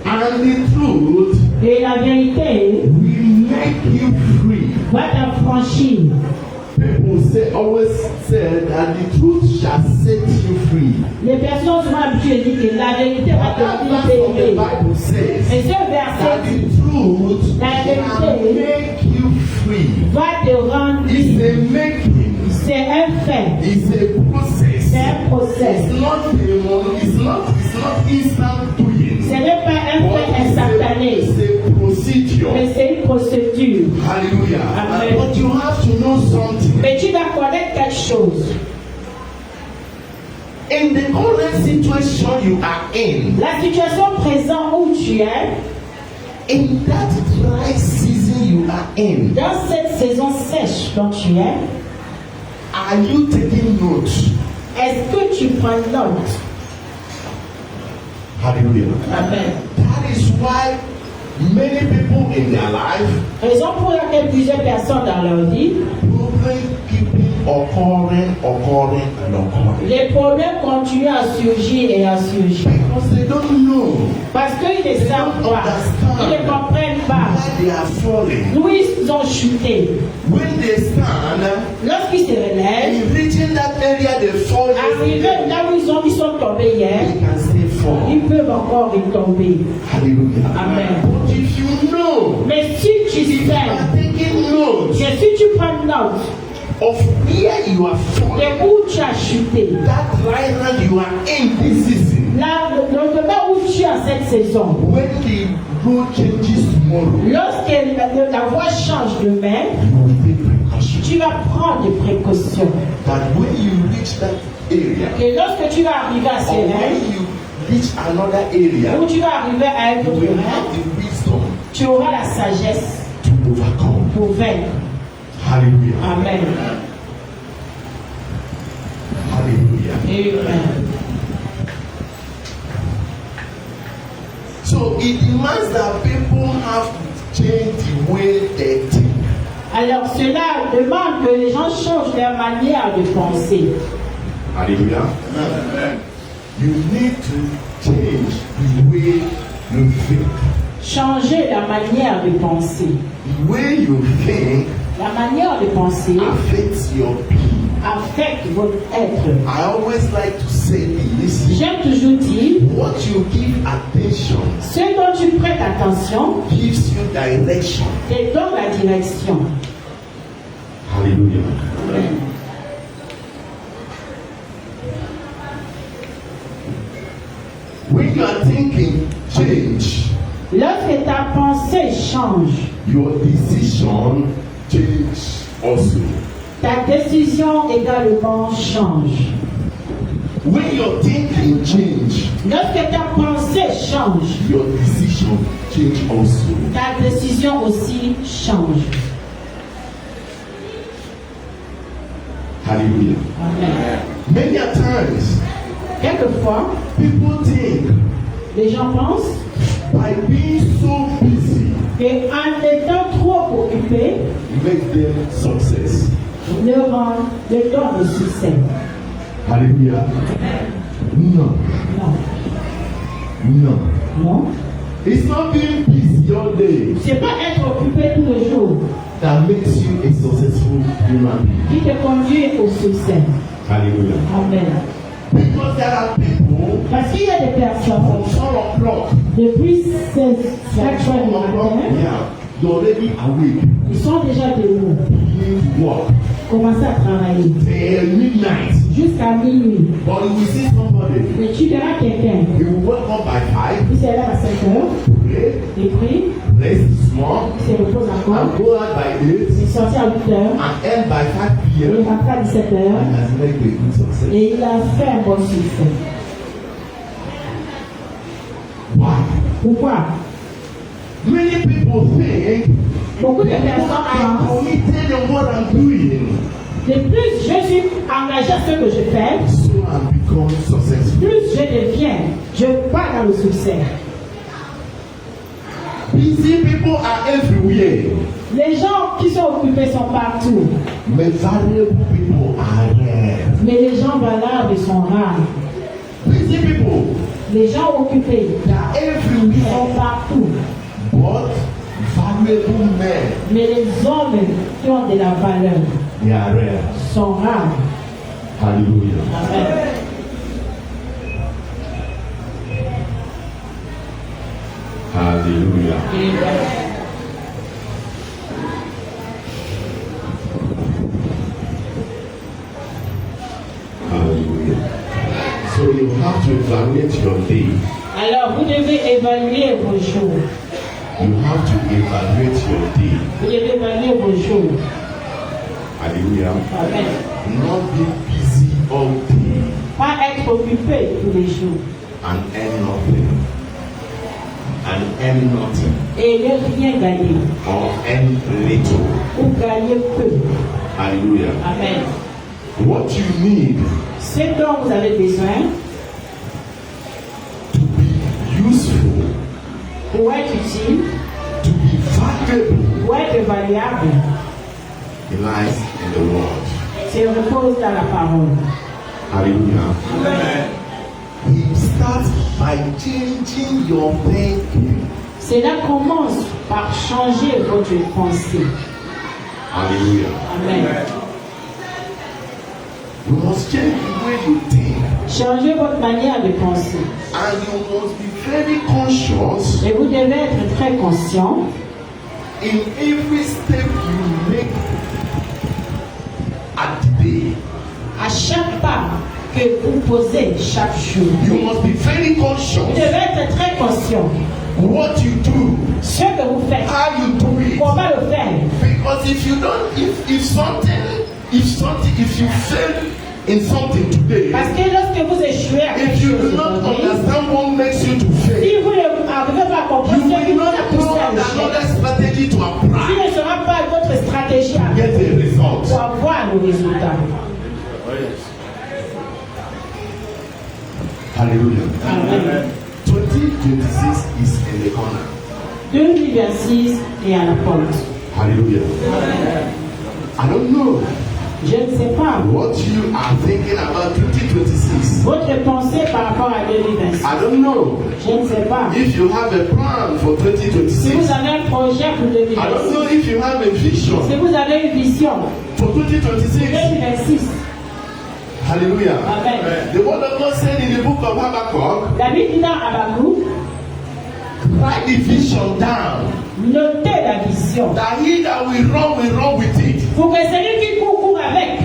and the truth Et la vérité will make you free. va t'affranchir. People always say that the truth shall set you free. Les personnes souvent habituées disent que la vérité va That te verse of the libérer. Bible says Et ce that verset the truth La shall vérité make you free. va te rendre It's libre. a making. C'est un fait. It's a process. C'est un process. It's not instant doing. Ce n'est pas un fait instantané, It's a procedure. mais c'est une procédure. Hallelujah. Amen. But you have to know something. Mais tu dois connaître quelque chose. In the current situation you are in, La situation présente où tu es, in that dry season you are in, dans cette saison sèche dont tu es, are you taking note? est-ce que tu prends note? Hallelujah. Amen. That is why many people in their life, Raison pour laquelle plusieurs personnes dans leur vie, problem keeping occurring. les problèmes continuent à surgir et à surgir. Because they don't know Parce qu'ils ne savent pas, ils ne comprennent pas why they are falling. d'où ils ont chuté. When they stand, Lorsqu'ils se relèvent, in reaching that area they fall arrivés yesterday, là où ils sont tombés hier, they can still fall. ils peuvent encore y tomber. Hallelujah. Amen. But if you know, Mais si tu if you sais, are taking note que si tu prends note of where you are falling, de où tu as chuté, that right now you are in this season, là, le moment où tu es à cette saison, when the road changes tomorrow, lorsque la voie change demain, you will take precaution. tu vas prendre des précautions. That when you reach that area, Et lorsque tu vas arriver à or ces when rêves, you reach another area, où tu vas arriver à un you autre will rêve, have the wisdom tu auras la sagesse to overcome. pour vaincre. Hallelujah. Amen. Hallelujah. Amen. So it demands that people have to change the way they think. Alors cela demande que les gens changent leur manière de penser. Hallelujah. Amen. You need to change the way you think. Changer la manière de penser. The way you think La manière de penser affects your being. affecte votre être. I always like to say this. J'aime toujours dire, What you give attention ce dont tu prêtes attention gives you direction. te donne la direction. Hallelujah. Amen. When you are thinking change, Lorsque ta pensée change, your decision change also. ta décision également change. When your thinking change, Lorsque ta pensée change, your decision change also. ta décision aussi change. Hallelujah. Amen. Many a times, Quelquefois, people think les gens pensent by being so busy qu'en étant trop occupé, make them success. le donne le succès. Hallelujah. No. Non. No. Non. It's not being busy all day C'est pas être occupé tous les jours that makes you a successful human being. qui te conduit au succès. Hallelujah. Amen. Because there are people Parce qu'il y a des personnes, from 4 o'clock, depuis 5 heures du matin, yeah, they're already awake, ils sont déjà debout, beginning to work commencent à travailler till midnight. jusqu'à minuit. But you will see somebody, Mais tu verras quelqu'un he will wake up by 5, qui se lève à 5 heures, pray, il prie, rest small, il se repose encore, and go out by 8, il sortit à 8 heures, and end by 5 il p.m. rentre à 17 heures and has made a good success. et il a fait un bon succès. Why? Pourquoi? Many people think Beaucoup de personnes I'm pensent, committed in what I'm doing, de plus je suis engagé à ce que je fais, so I'm becoming successful. plus je deviens, je pars dans le succès. Busy people are everywhere, Les gens qui sont occupés sont partout, but valuable people are rare. mais les gens valables sont rares. Busy people, Les gens occupés they are everywhere, sont partout, but valuable men, mais les hommes qui ont de la valeur they are rare. sont rares. Hallelujah. Amen. Hallelujah. Hallelujah. So you have to evaluate your day. Alors, vous devez évaluer vos jours. You have to evaluate your day. Vous devez évaluer vos jours. Hallelujah. Amen. Not be busy all day Pas être occupé tous les jours. and earn nothing. And earn nothing. Et ne rien gagner. Or earn little. Ou gagner peu. Hallelujah. Amen. What you need Ce dont vous avez besoin to be useful, pour être utile, to be valuable, pour être variable, it lies in the word. se repose dans la parole. Hallelujah. Amen. It starts by changing your thinking. Cela commence par changer votre pensée. Hallelujah. Amen. You must change the way you think. Changez votre manière de penser. And you must be very conscious Et vous devez être très conscient in every step you make at the day. à chaque pas que vous posez chaque jour. You must be very Vous conscious devez être très conscient what you do, ce que vous faites, how you do it. comment le faire. Because if you don't, if you fail in something today, Parce que lorsque vous échouez à quelque if you chose do not aujourd'hui, understand what makes you to fail, si vous n'arrivez pas à comprendre you ce qui will vous a not poussé know à l'échec, another strategy to ce apply ne sera pas votre stratégie à get a result. pour avoir le résultat. Hallelujah. Amen. 2026 is in the corner. 2026 est à la porte. Hallelujah. I don't know Je ne sais pas what you are thinking about 2026. votre pensée par rapport à 2026. I don't know Je ne sais pas. if you have a plan for Si 2026. vous avez un projet pour I don't 2026, know if you have a vision si vous avez une vision for pour 2026. 2026, Hallelujah. Amen. The word of God said in the book of Habakkuk, La Bible dit dans Habakkuk, write the vision down. notez la vision. That he that will run with it. Pour que celui qui court avec,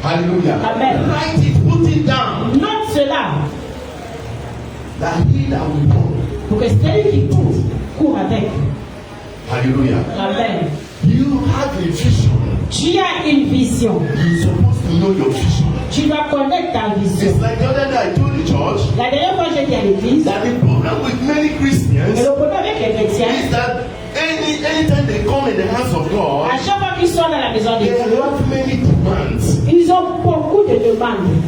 Hallelujah. Amen. Write it, put it down. note cela. That he that will run. Pour que celui qui court avec. Hallelujah. Amen. You have a vision. Tu as une vision. You're supposed to know your vision. Tu dois connaître ta vision. It's like the other day I told the church La dernière fois, j'ai dit à l'église, that the problem with many que Christians le problème avec les chrétiens, is that anytime they come in the house of God, à chaque fois qu'ils sont dans la maison de they Dieu, have many demands. ils ont beaucoup de demandes.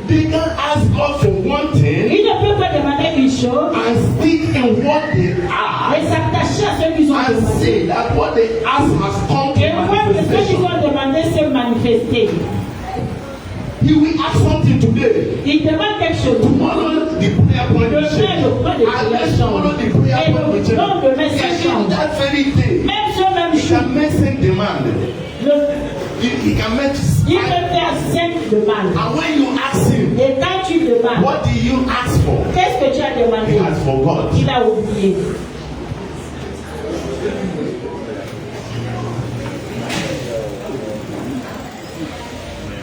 They can ask God for one thing Ils ne peuvent pas demander une chose and stick in what they et ask s'attacher à ce qu'ils ont and demandé. say that what they ask has come Et to voir que ce qu'ils manifestation. ont demandé se manifester. He will ask something today. Ils demandent quelque chose. Tomorrow the prayer point will change. Demain, le point de And prière next tomorrow change. the prayer Et point will le change. lendemain, ça Even change. that very day, Même ce même he jour, can make same demand. He can make il peut faire 5 demandes. and when you ask him, Et quand tu demandes, what do you ask for? qu'est-ce que tu as He demandé? has forgot. Il a oublié.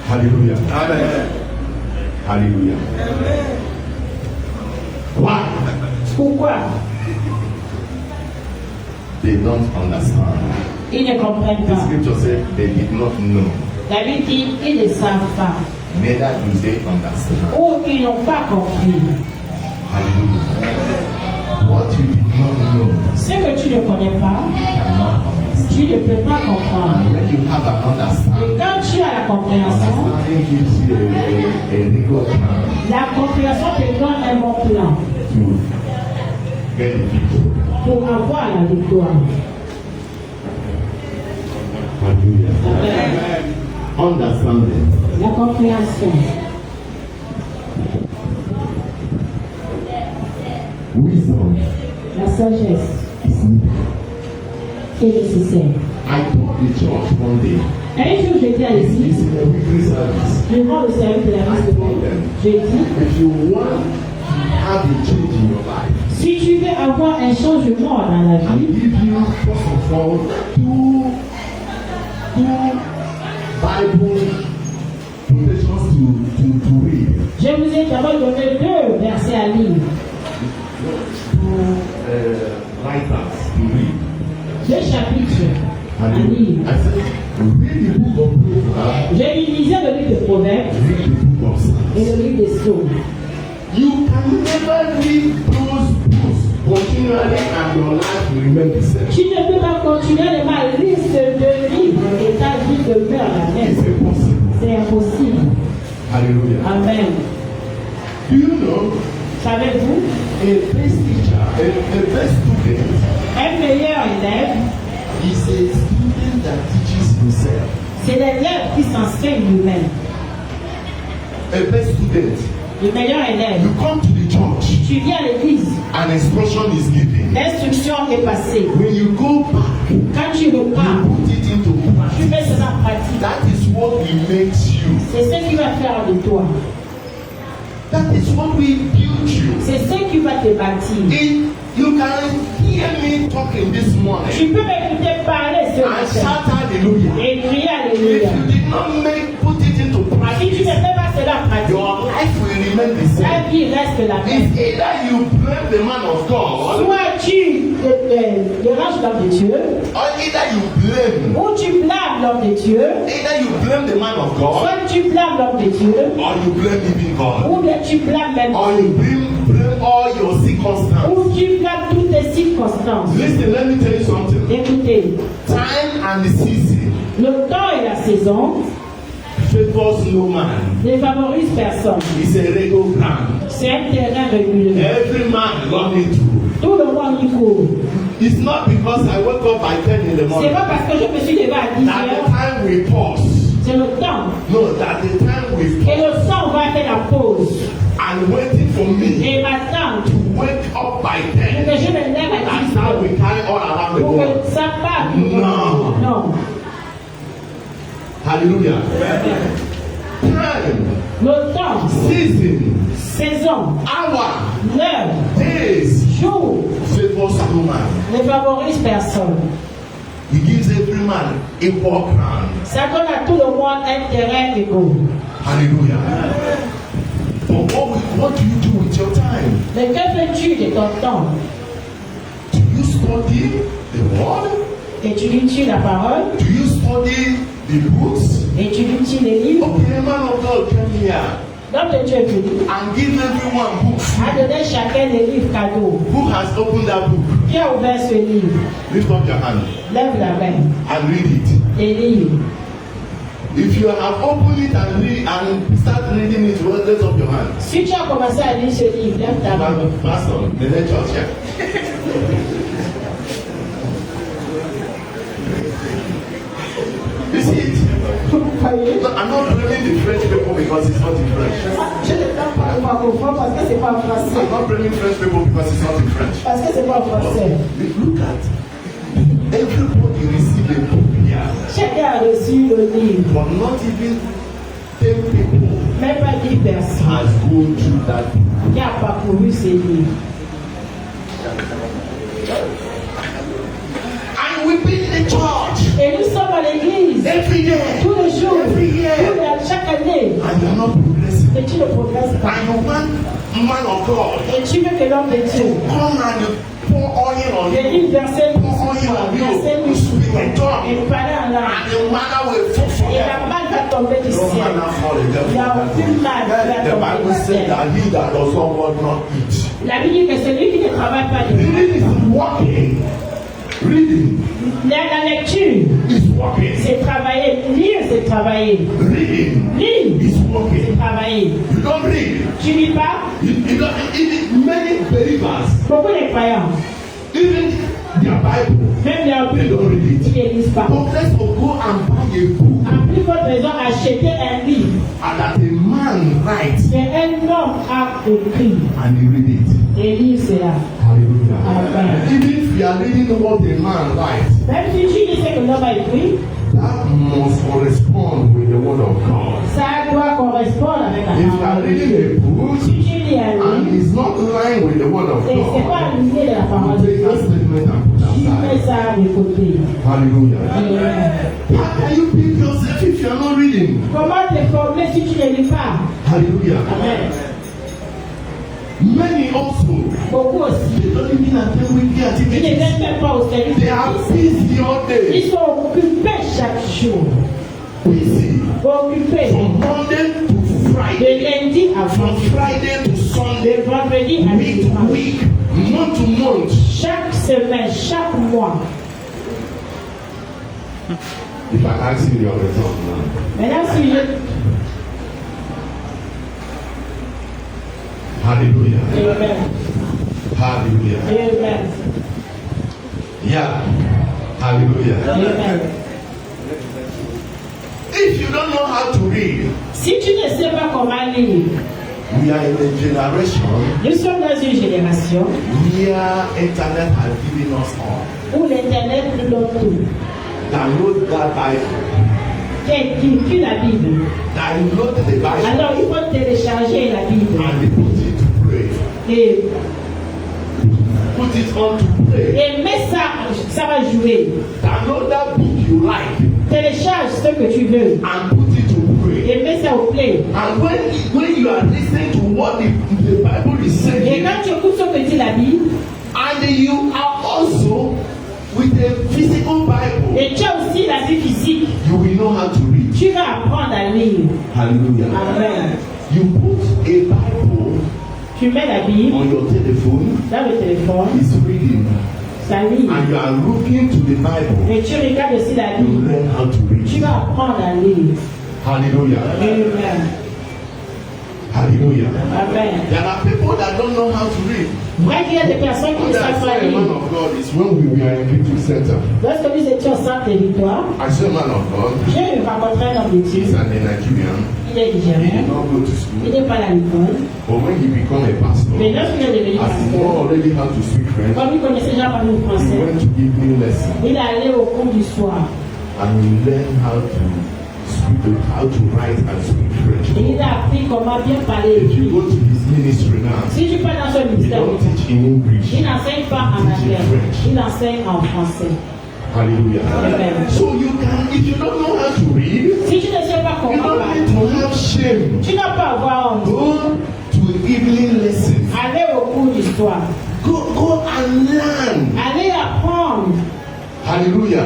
Hallelujah. Amen. Hallelujah. Why? Pourquoi? They don't understand. Ils ne comprennent The pas. scripture said they did not know. La Bible dit, ils ne savent pas. Neither do they understand. Ou ils n'ont pas compris. Hallelujah. What you did not know, Ce que tu ne connais pas, you cannot understand. tu ne peux pas comprendre. And when you have an Et understanding, quand tu as la compréhension, understanding gives you a legal plan la compréhension te donne un bon plan to get the victory. pour avoir la victoire. Hallelujah. Amen. Understanding. La compréhension, Wisdom la sagesse is needed. est nécessaire. I told the church one day, Un jour, j'ai dit à it's l'église, in a weekly service. durant le service de la mise de Dieu, j'ai dit, If you want to have a change in your life, si tu veux avoir un changement dans la I vie, give you first of all two Bible quotations to read. je vous ai d'abord donné 2 versets à lire, Two writers to read. 2 chapitres à lire. I said, read the book of Proverbs, J'ai utilisé le livre de Proverbes read the book of et Psalms. le livre des Psaumes. You can never read those books continually and your life will remain the same. Tu ne peux pas continuellement à lire ces 2 livres et ta vie demeure la It's même. impossible. C'est impossible. Hallelujah. Amen. Do you know Savez-vous, a best teacher, a best student un meilleur élève, is a student that teaches himself. c'est l'élève qui s'enseigne lui-même. A best student. Le meilleur élève, You come to the church, tu viens à l'église, an instruction is given. l'instruction est passée. When you go back, Quand tu repars, you put it into tu practice. mets cela en pratique. That is what will make you. C'est ce qui va faire de toi. That is what will build you. C'est ce qui va te bâtir. You can hear me talking this morning Tu peux m'écouter parler ce and matin shout hallelujah. et crier If Alléluia. you did not put it into Si tu practice, ne fais pas cela en pratique, your life will remain the la same. vie reste la même. It's either you blame the man of God Soit tu déranges l'homme de Dieu, or either you blame. ou tu blâmes l'homme de Dieu, Either you blame the man of God soit tu blâmes l'homme de Dieu, or you blame even God. ou bien tu blâmes même Or you blame all your circumstances. ou tu blâmes toutes les circonstances. Listen, let me tell you something. Écoutez, Time and the season le temps et la saison favors no man. ne favorisent personne. It's a legal ground. C'est un terrain régulé. Every man running through. Tout le monde y court. It's not because I wake up by 10 in the C'est morning. pas parce que je me suis levé à 10 That the heures. time we pause. C'est le temps. No, that the time we Et pause le sang va faire la pause. and waiting for me Et m'attendre to wake up by pour 10. que je me lève à That's 10 how heures. we carry all around the Pour world. que ça parte. Non. Non. Hallelujah. Time, Le temps, season, saison, hour, l'heure, days jour favors no man. ne favorise personne. He gives every man equal ground. Ça donne à tout le monde un terrain égaux. Hallelujah. But what do you do with your time? Mais que fais-tu de ton temps? Do you study the word? Étudies-tu la parole? Do you study the books? Étudies-tu les livres? Okay, man of God, come here L'homme de Dieu est venu and give everyone book a free. donné chacun des livres cadeaux. Who has opened that book? Qui a ouvert ce livre? Lift up your hand Lève la main and read it. et lis. If you have opened it and start reading it, well, lift up your hand. Si tu as commencé à lire ce livre, lève ta main. Pastor, the lecture here. You see it? No, I'm not blaming the French people because it's not in French. Je ne t'aime pas le francophone parce que c'est pas en français. I'm not blaming French people because it's not in French. Parce que c'est pas en français. Look at everybody receive a book here, Chacun a reçu le livre. but not even 10 people Même pas 10 personnes has gone through that book. qui a parcouru ces livres. And we be in the church Et nous sommes à l'église every day, tous les jours, every year, chaque année. and you're not progressing. Et tu ne progresses pas. And you want man of God Et tu veux que l'homme de Dieu come and pour oil on you, vienne verser pour oil on you, you speak in tongues, et parler en langue. and the manna will fall from Et la heaven. balle va tomber du No ciel. manna fall in Il n'y a aucune balle qui va The tomber Bible du said ciel. that he that does not work not eat. La Bible dit que celui qui ne travaille pas, Reading is working. Reading la lecture, is working. c'est travailler. Lire, c'est travailler. Reading Lire, is c'est working. travailler. You don't read. Tu lis pas? You don't, even many believers, Beaucoup de croyants, even their Bible, même les they don't read ils it. ne lisent pas. But let's go and buy a book En plus forte raison, acheter un livre and that a man writes que un homme a écrit and he read it. et lire cela. Hallelujah. Amen. Even if you are reading what a man writes, Même si tu lis ce que l'homme a écrit, that must correspond with the word of God. ça doit correspondre avec la If you are parole. reading a book Si tu lis un and livre it's not lying with the word of et c'est pas God, aligné de la parole you de take that Dieu, statement and put tu mets aside. ça de côté. Hallelujah. Amen. How can you pick yourself if you are not reading? Comment te former si tu ne lis pas? Hallelujah. Amen. Many also, Beaucoup aussi. they don't even attend weekly Ils ne activities. viennent même pas au They are service. busy all day. Ils sont occupés chaque jour. Busy. Occupés From Monday to de Friday. lundi à From vendredi. Friday to De Sunday. vendredi à Week to dimanche. week. Month to month. Chaque semaine, chaque mois. If I ask you your result now. Maintenant, si je... Hallelujah. Amen. Hallelujah. Amen. Yeah. Hallelujah. Amen. If you don't know how to read, Si tu ne sais pas comment lire, we are in a generation nous sommes dans une génération where internet has given us all. où l'Internet nous donne tout. Download that Bible. Qui la Bible. Download the Bible Alors, il faut télécharger la Bible and put it to pray. et, Put it on to pray. et mets ça va jouer. Download that book you like Télécharge ce que tu veux and put it to pray. et mets ça au play. And when you are listening to what the Bible is Et saying, quand tu écoutes ce que dit la Bible, and you are also with a physical Bible, et tu as aussi la vie physique, you will know how to read. tu vas apprendre à lire. Hallelujah. Amen. You put a Bible Tu mets la Bible on your telephone, dans le téléphone, it's reading, ça lit. and you are looking to the Bible, Et tu regardes aussi la you Bible. learn how to Tu read. vas apprendre à lire. Hallelujah. Amen. Hallelujah. Amen. There are people that don't know how to read. Vrai qu'il y a des personnes qui ne What I savent saw pas a man lire. of God is when we were in Victory Center. Lorsque nous étions au centre de victoire, I saw a man of God. j'ai rencontré un homme de Dieu. He's an Nigerian. Il est He nigérien. did not go to Il school. n'est pas à l'école. But when he became a pastor, Mais lorsqu'il est devenu as he pasteur, already how to speak French, comme il connaissait déjà parler le he français, went to give me lessons. il est allé au cours du soir. And we learned how to write and speak French. Et il a appris comment bien parler. If you go to his ministry now, Si tu parles dans son he ministère, don't teach in English. il n'enseigne pas en anglais, il enseigne en français. Hallelujah. Amen. So you can, if you don't know how to read, Si tu ne sais pas you comment don't need to parler, have shame. tu n'as pas à avoir honte. Go to evening lessons. Allez au cours du soir. Go and learn. Allez apprendre. Hallelujah.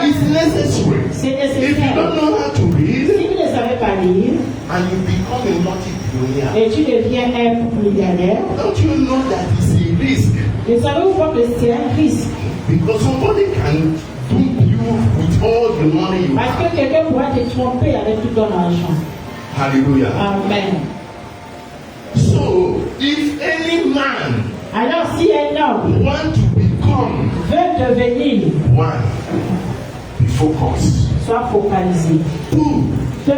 It's necessary. C'est If you nécessaire. don't know how to Si read vous ne savez pas lire and you become a multi-billionaire, et tu deviens un millionnaire, don't you know that it's a risk Mais savez-vous quoi que c'est un risque? Because somebody can dupe you with all the money you Parce have. que quelqu'un pourra te tromper avec tout ton argent. Hallelujah. Amen. So, if any man Alors si un homme want to become veut devenir, one, be focused. sois focalisé. 2, 2.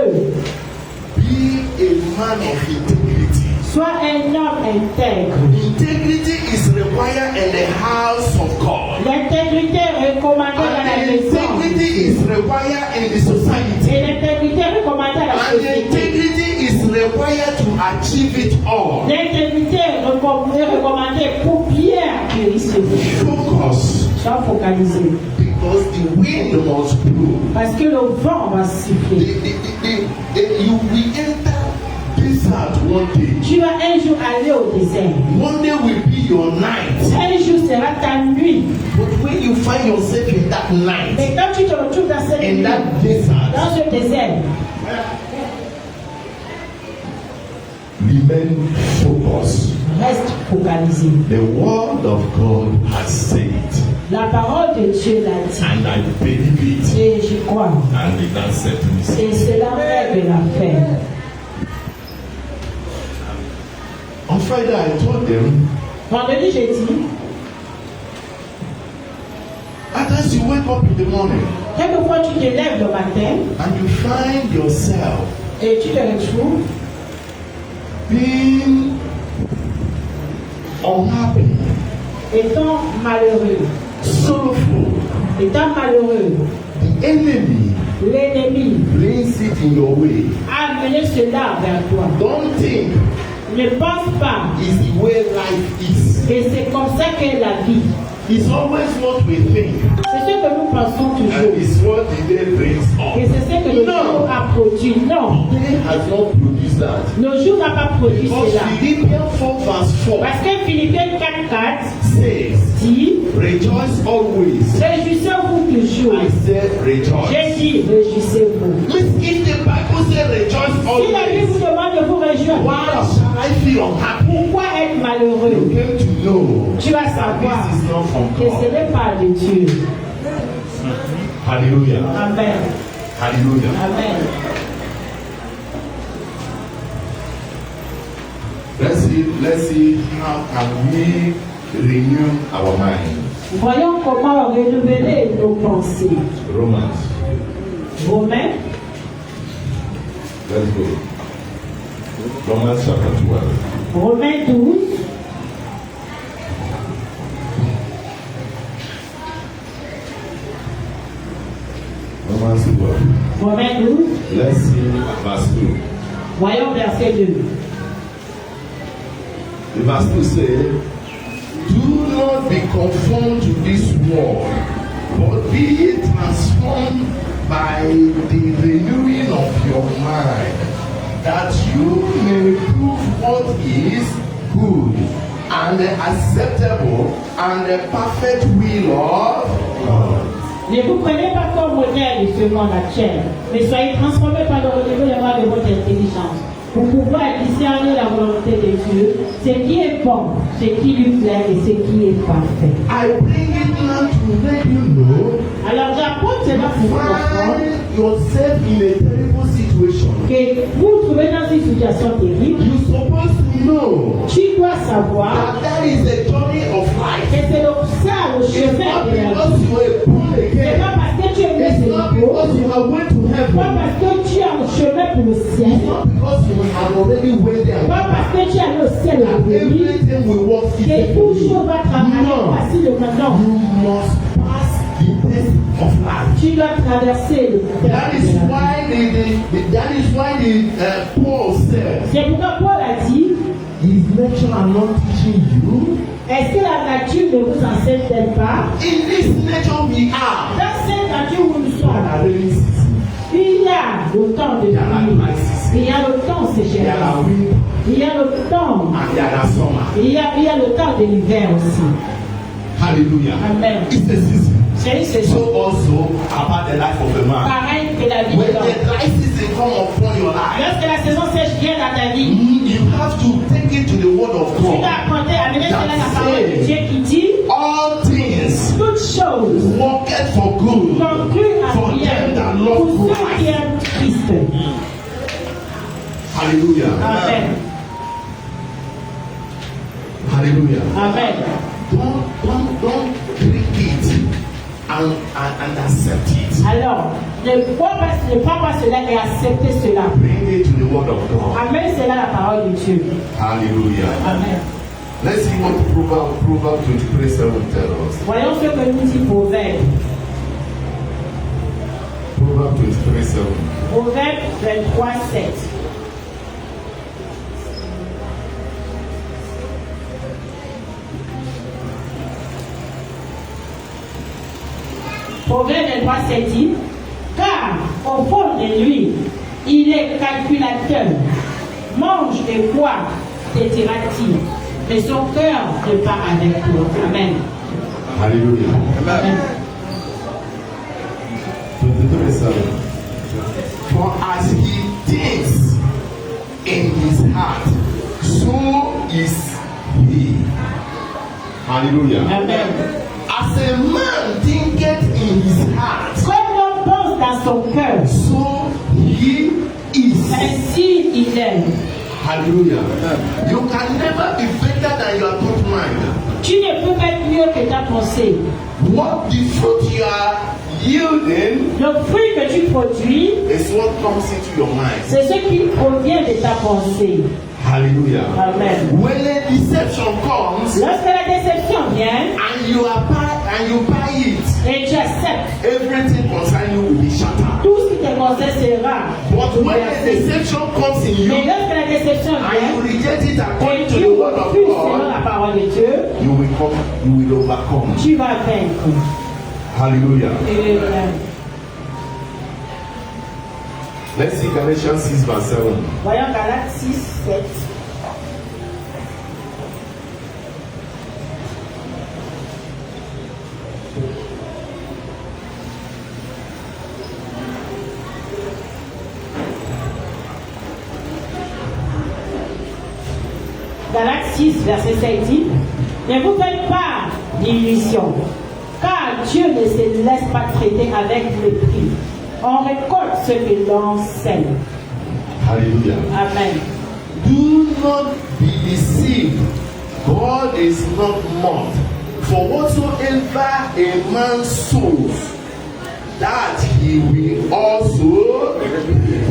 be a man of integrity. Sois un homme intègre. Integrity is required in the house of God. L'intégrité est recommandée dans la And maison. integrity is required in the society. Et l'intégrité est recommandée à la And société. integrity is required to achieve it all. L'intégrité est recommandée pour bien acquérir ce but. Focus. Sois focalisé. Because the wind must blow. Parce que le vent va siffler. You will enter desert one day. Tu vas un jour aller au désert. One day will be your night. Un jour sera ta nuit. But when you find yourself in that night, Mais quand tu te retrouves dans cette in nuit, that desert, dans ce désert, remain focused. reste focalisé. The word of God has said, La parole de Dieu l'a dit. and I believe it, Et j'y crois. and it has set me. Et cela règle l'affaire. On Friday, I told them, Vendredi, j'ai dit, at times you wake up in the morning quelquefois tu te lèves le matin and you find yourself et tu te retrouves being unhappy, étant malheureux. sorrowful. Étant malheureux, The enemy l'ennemi brings it in your way. a amené cela vers toi. Don't think Ne pense pas it's the way life is. que c'est comme ça qu'est la vie. It's always what we think, C'est ce que nous pensons and toujours. it's what the day brings Et up. c'est ce que le jour a produit. Non, The day has not produced that. le jour n'a pas produit Because cela. Philippians 4 verse 4 Parce que Philippiens 4:4 says, dit, rejoice always. réjouissez-vous toujours. I said J'ai rejoice. dit, réjouissez-vous. Means if the Bible says rejoice Si la Bible always, vous demande de vous réjouir, why shall I feel unhappy? pourquoi être You malheureux? came to know Tu vas that savoir this is not from que ce God. n'est pas de Dieu. Hallelujah. Amen. Hallelujah. Amen. Let's see how can we renew our mind. Voyons comment renouveler nos pensées. Romans. Romains, Let's go. Romans chapter 12. Romains 12, Romans 12. Romains 12, Let's see verse 2. voyons verset 2. The verse 2 says, do not be conformed to this world, but be ye transformed by the renewing of your mind, that you may prove what is good and acceptable and the perfect will of God. Ne vous prenez pas comme modèle de ce monde actuel, mais soyez transformés par le renouvellement de votre intelligence, pour pouvoir discerner la volonté de Dieu, ce qui est bon, ce qui lui plaît et ce qui est parfait. I bring it now to let you know, Alors j'apporte cela pour vous comprendre find yourself in a terrible situation. que vous vous trouvez dans une situation terrible. You're supposed to know Tu dois savoir that is a journey of que life. c'est ça le It's chemin not de la vie. because you were born C'est again. pas parce que tu es né It's de not nouveau, because you have went to pas heaven. parce que tu as un chemin pour le It's ciel, not because you have already went there. pas parce que tu es allé au ciel And aujourd'hui, everything will work que easily tout for you. chose va travailler No. facilement. Non, You must pass the test of life. tu dois traverser le That is why Paul said, C'est pourquoi Paul a dit, is nature not teaching you? est-ce que la nature ne vous enseigne-t-elle pas? In this nature we are. Dans cette nature où nous There sommes, are rainy seasons. il y a le temps de There are pluie, dry seasons. il y a le temps There sécheresse, are winter il y a le temps, and there are summer. il y a le temps de l'hiver aussi. Hallelujah. Amen. It's a season. C'est So also about the life of a man. pareil que la vie When de l'homme. the dry season come upon your life, Lorsque la saison sèche vient dans ta vie, you have to take it to the word of tu dois God. amener cela à la parole de Dieu qui dit, good conclut à for them bien that pour love ceux qui Christ. aiment Christ. Hallelujah. Amen. Hallelujah. Amen. Don't drink it and accept it. Alors, ne prends pas cela et acceptez cela. Bring it to the word of God. Amène cela à la parole de Dieu. Hallelujah. Amen. Let's see what Proverbs 23:7 tells us. Voyons ce que nous dit Proverbe. Proverbs 23:7. Proverbe 23:7. Proverbe 23:7 dit, car au fond de lui, il est calculateur. Mange et bois, te dira-t-il, mais son cœur ne part avec toi. Amen. Hallelujah. Amen. 23:7. For as he thinks in his heart, so is he. Hallelujah. Amen. As a man thinketh in his heart, Comme l'homme pense dans son cœur, so he is. ainsi il est. Hallelujah. You can never be better than your thought mind. Tu ne peux pas être mieux que ta pensée. What the fruit you are yielding Le fruit que tu produis, is what comes into your mind. c'est ce qui provient de ta pensée. Hallelujah. Amen. When a deception comes Lorsque la déception vient and you buy it, et tu acceptes, everything concerning you will be shattered. tout ce qui te concerne sera But when a bouleversé. deception comes in you Mais lorsque la déception and you vient reject it et according to tu the word of refuses selon la God, parole de Dieu, you will overcome. tu vas vaincre. Hallelujah. Amen. Let's see Galatians 6:7. Voyons Galates 6:7. Galates 6, verset 7 dit, ne vous faites pas d'illusions, car Dieu ne se laisse pas traiter avec mépris. On récolte ce que l'on sème. Hallelujah. Amen. Do not be deceived. God is not mocked. For whatsoever a man sows, that he will also reap.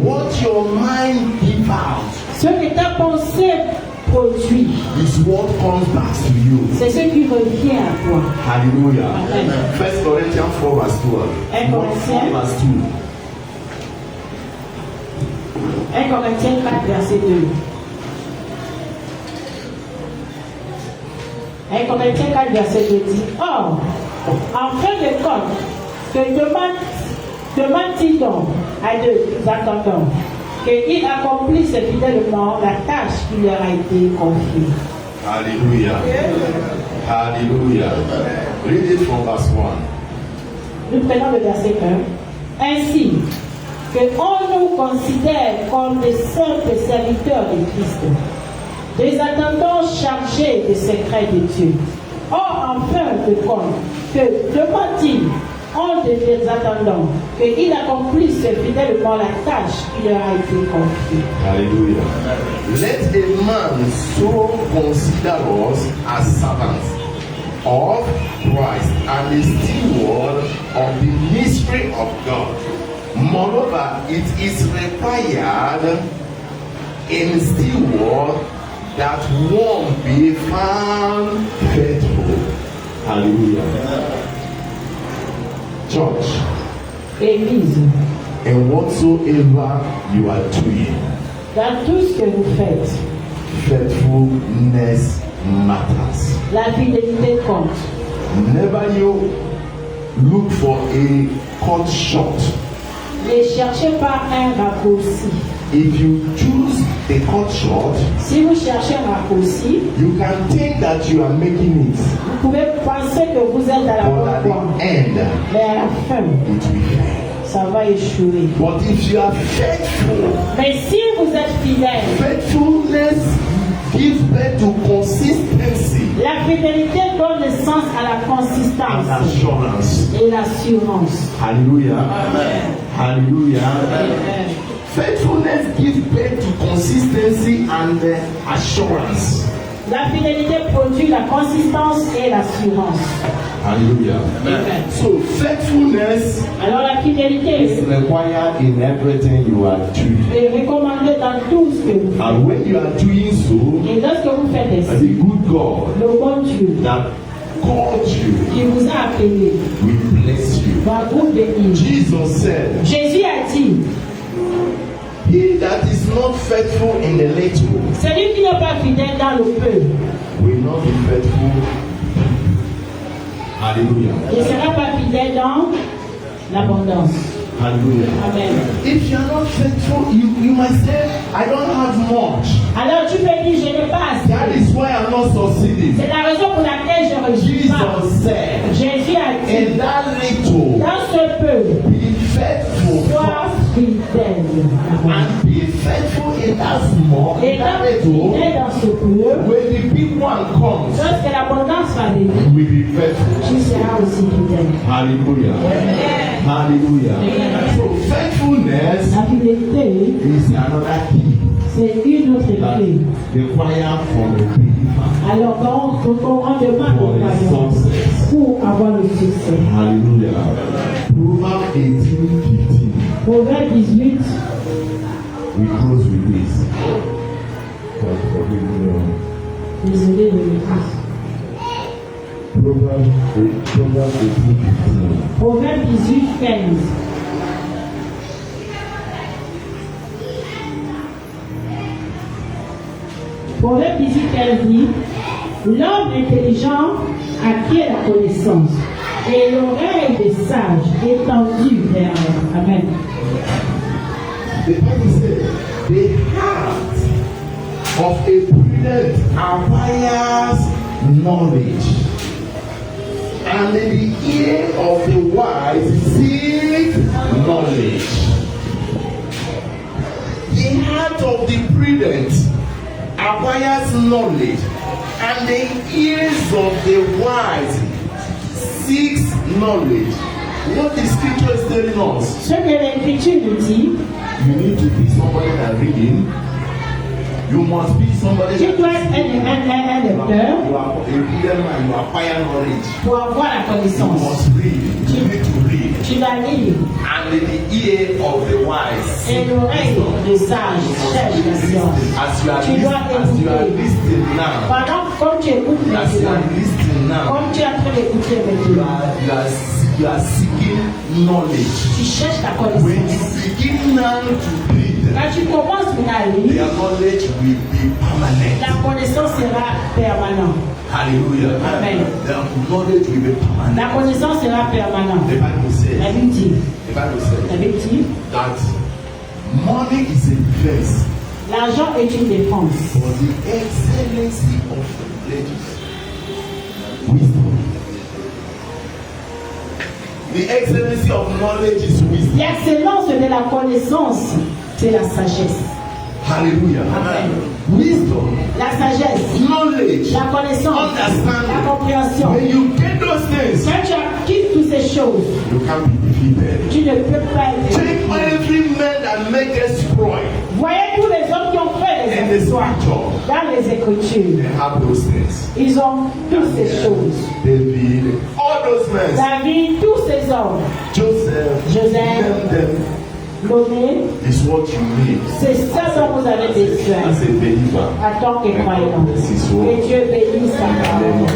What your mind gives out Ce que ta pensée produit, is what comes back to you. c'est ce qui revient à toi. Hallelujah. Amen. 1 Corinthians 4 verse 12. 1 Corinthiens. verse 2. 1 Corinthiens 4, verset 2. 1 Corinthiens 4, verset 2 dit, or, en fin de compte, que demande-t-il donc à deux attendants qu'ils accomplissent fidèlement la tâche qui leur a été confiée. Hallelujah. Hallelujah. Read it from verse 1. Nous prenons le verset 1. Ainsi qu'on nous considère comme des simples serviteurs de Christ, des attendants chargés des secrets de Dieu. Or, en fin de compte, que demande-t-il en des attendants qu'ils accomplissent fidèlement la tâche qui leur a été confiée. Hallelujah. Let a man so consider us as servants of Christ and a steward of the mystery of God. Moreover, it is required in steward that one be found faithful. Hallelujah. Church, Église, and whatsoever you are doing, dans tout ce que vous faites, faithfulness matters. la fidélité compte. Never you look for a cut short. Ne cherchez pas un raccourci. If you choose a cut short, Si vous cherchez un raccourci, you can think that you are making it, vous pouvez penser que vous êtes à la but at bonne voie. the end, Mais à la fin, it will fail. ça va échouer. But if you are faithful, Mais si vous êtes fidèle, faithfulness gives birth to consistency. la fidélité donne sens à la la consistance and assurance. et l'assurance. Hallelujah. Amen. Hallelujah. Amen. Faithfulness gives birth to consistency and assurance. La fidélité produit la consistance et l'assurance. Hallelujah. Amen. So faithfulness Alors la fidélité is required in everything you are doing. est recommandée dans tout ce que vous faites. And when you are doing so, Et lorsque vous faites the ainsi, good God le bon Dieu that called you qui vous a appelé will bless you. va vous bénir. Jesus said, Jésus a dit, he that is not faithful in the little celui qui n'est pas fidèle dans le peu will not be faithful. Hallelujah. ne sera pas fidèle dans l'abondance. Hallelujah. Amen. If you are not faithful, you might say, I don't have much. Alors tu peux dire, je n'ai pas assez. That is why I'm not succeeding. C'est la raison pour laquelle je ne réussis pas. Jesus said, Jésus a dit, in that little, dans ce peu, be faithful. sois fidèle. And be faithful in that small, Et in that quand little. fidèle dans ce peu, When the big one comes, lorsque l'abondance va venir, you will be faithful. tu seras aussi fidèle. Hallelujah. Hallelujah. So faithfulness La fidélité, is another key c'est une autre that clé. required from a believer Alors quand on demande for au the croyant success. pour avoir le succès. Hallelujah. Proverbs 18:15. Proverbe 18, We close with this. God forgive me. désolé de le dire. Proverbs 18:15. Proverbe 18, 15. Proverbe 18, 15 dit, l'homme intelligent acquiert la connaissance et l'oreille des sages est tendue vers elle. Amen. The Bible says, the heart of a prudent acquires knowledge, and the ear of the wise seek knowledge. The heart of the prudent acquires knowledge, and the ears of the wise seeks knowledge. What the scripture is telling us, Ce que l'Écriture nous dit, you need to be somebody that reading. You must be somebody tu that dois être un lecteur you are a reader man, you acquire knowledge. pour avoir la You connaissance. must read. You need to read. Tu vas lire And the ear of the wise. et l'oreille des sages cherche la science. As you are, Tu dois as you are écouter. listening now, Pendant comme tu écoutes as you are maintenant, listening now, comme tu es en train d'écouter you maintenant, you are seeking knowledge. tu cherches la When connaissance. you begin now to read, Quand tu commences à lire, their knowledge will be permanent. la connaissance sera permanente. Hallelujah. Amen. Their knowledge will be permanent. La connaissance sera permanente. The Bible La says, Bible dit, the Bible says that money is a defense l'argent est une défense. for the excellency of knowledge, wisdom. The excellency of knowledge is wisdom. L'excellence de la connaissance, c'est la sagesse. Hallelujah. Amen. Wisdom, La sagesse, knowledge, la connaissance, la understanding. compréhension. When you get those things, Quand tu acquittes toutes ces choses, you can't be defeated. tu ne peux pas être. Take every man that make exploit Voyez tous les hommes qui ont fait in les the exploits scripture. dans les Écritures. They have those things. Ils ont toutes ces choses. David, all those men. David, tous ces hommes, Joseph, Joseph, name them nommés, is what you need c'est ça dont vous avez besoin as a believer. en tant que croyant. Que Dieu bénisse sa parole. Amen.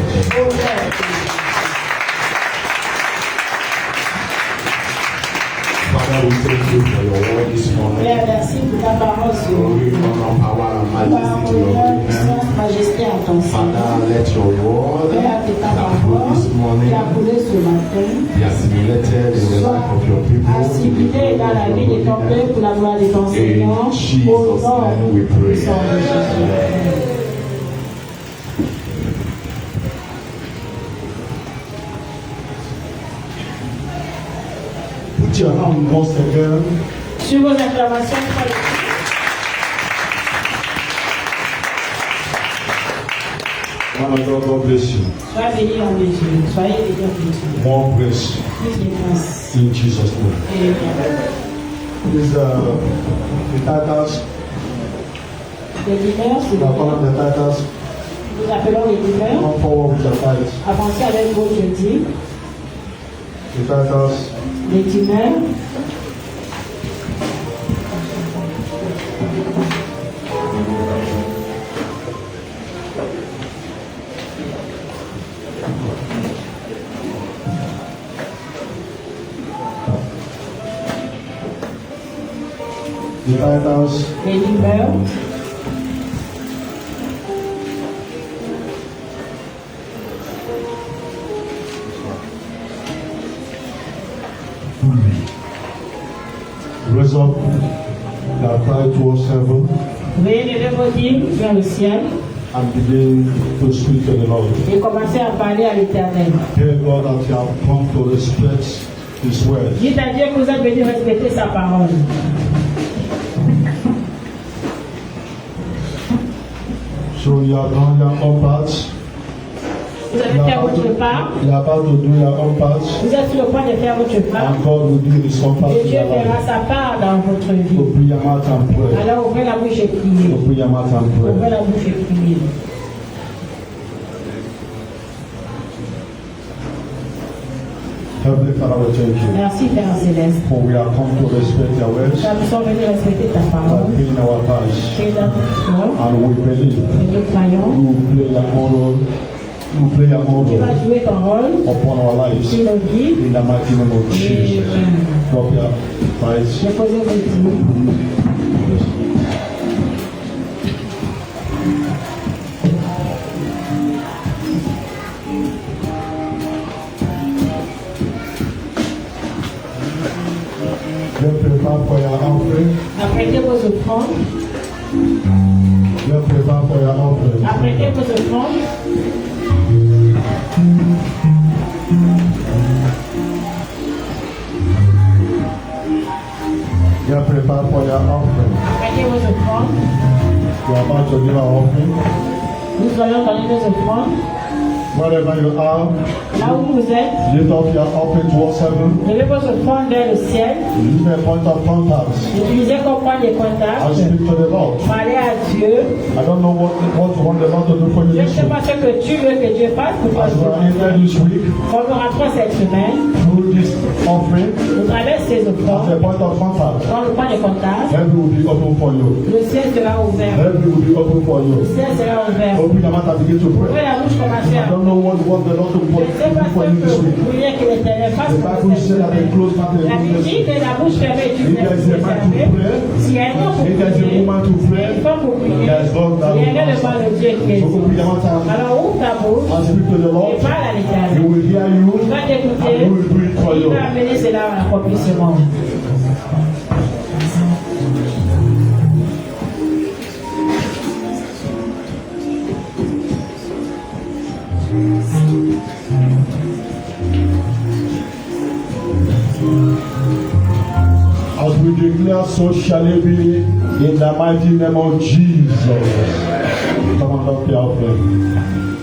Father, we thank you for your word this morning. Père, merci pour ta parole sur Glory, nous. honor, power, and Par majesty to your honneur, name. puissance, majesté à ton Seigneur. Father, let your word Père, que ta that flowed parole this morning qui a coulé ce matin be assimilated in the life of your people. assimilé dans la vie de ton peuple pour la gloire de ton Seigneur. In Jesus' Au nom name we pray. puissant de Jésus. Put your hand once again. Sur vos acclamations, Man of God, God bless you. Sois béni en Jésus. Soyez bénis en Jésus. More grace Plus de grâce. in Jesus' name. Et These the titles. les dîneurs, We are calling the titles. nous appelons les dîneurs. Come forward with your titles. Avancez avec vos jeudis. The titles. Les dîneurs. The titles. Les liveurs. Raise up your cry towards heaven Veuillez lever vos dîmes vers le ciel and begin to speak to the Lord. et commencez à parler à l'Éternel. Tell God that you have come to respect His word. Dites à Dieu que vous êtes venu respecter sa parole. So you have done your own part. Vous avez fait votre part. You are about to do your own part. Vous êtes sur le point de faire votre part. And God will do His own part Et in Dieu your fera life. sa part dans votre vie. Open your mouth and pray. Alors ouvrez la bouche et priez. Open your mouth and Ouvrez pray. la bouche et priez. Heavenly Father, we thank you. Merci Père Céleste. For we have come to respect your words. Car nous sommes venus respecter ta By parole. paying our tithes. Tu es dans notre cœur. And we believe Et nous croyons. you will play your own role. You will play your own Tu vas role jouer ton rôle upon our lives. sur nos vies. In the mighty name of Jesus. Drop your tithes. Déposez vos dîmes. Let's prepare for your offering. Apprêtez vos offrandes. Let's prepare for your offering. Apprêtez vos offrandes. Let's prepare for your offering. Apprêtez vos offrandes. We are about to give our offering. Nous allons donner nos offrandes. Wherever you are, Là où vous êtes, lift up your offering towards heaven. levez vos offrandes vers le ciel. Use a point of contact Utilisez comme point de and contact. speak to the Lord. Parlez à Dieu. I don't know what you want the Lord to do for you Je ne this sais week. pas ce que tu veux que Dieu fasse pour toi. As we are in there this week, Quand nous rentrons cette semaine, through this offering, nous traversons ces as a offrandes. point of contact, Dans le point de contact, heaven will be open for you. le ciel sera ouvert. Heaven will be open for Le you. ciel sera ouvert. Open your mouth and begin to Ouvrez pray. la bouche, commencez I à. don't know what the Lord to Je ne sais do pas for ce you this que week. vous voulez que l'Éternel fasse The pour Bible cette says that a semaine. closed mouth is La Bible dit open. que la bouche fermée est If une there is a man to fermée. pray, Si elle est pour if there is a prier, woman to pray, il faut pour prier. there is God that Il y will a le answer. mal de Dieu qui est So dit. open your mouth and Alors ouvre ta bouche and speak to the et Lord. parle à He l'Éternel. will hear you Il va and t'écouter. He will do it for Il you. va amener cela à l'accomplissement. As we declare, so shall it be in the mighty name of Jesus. Come on, up your offering.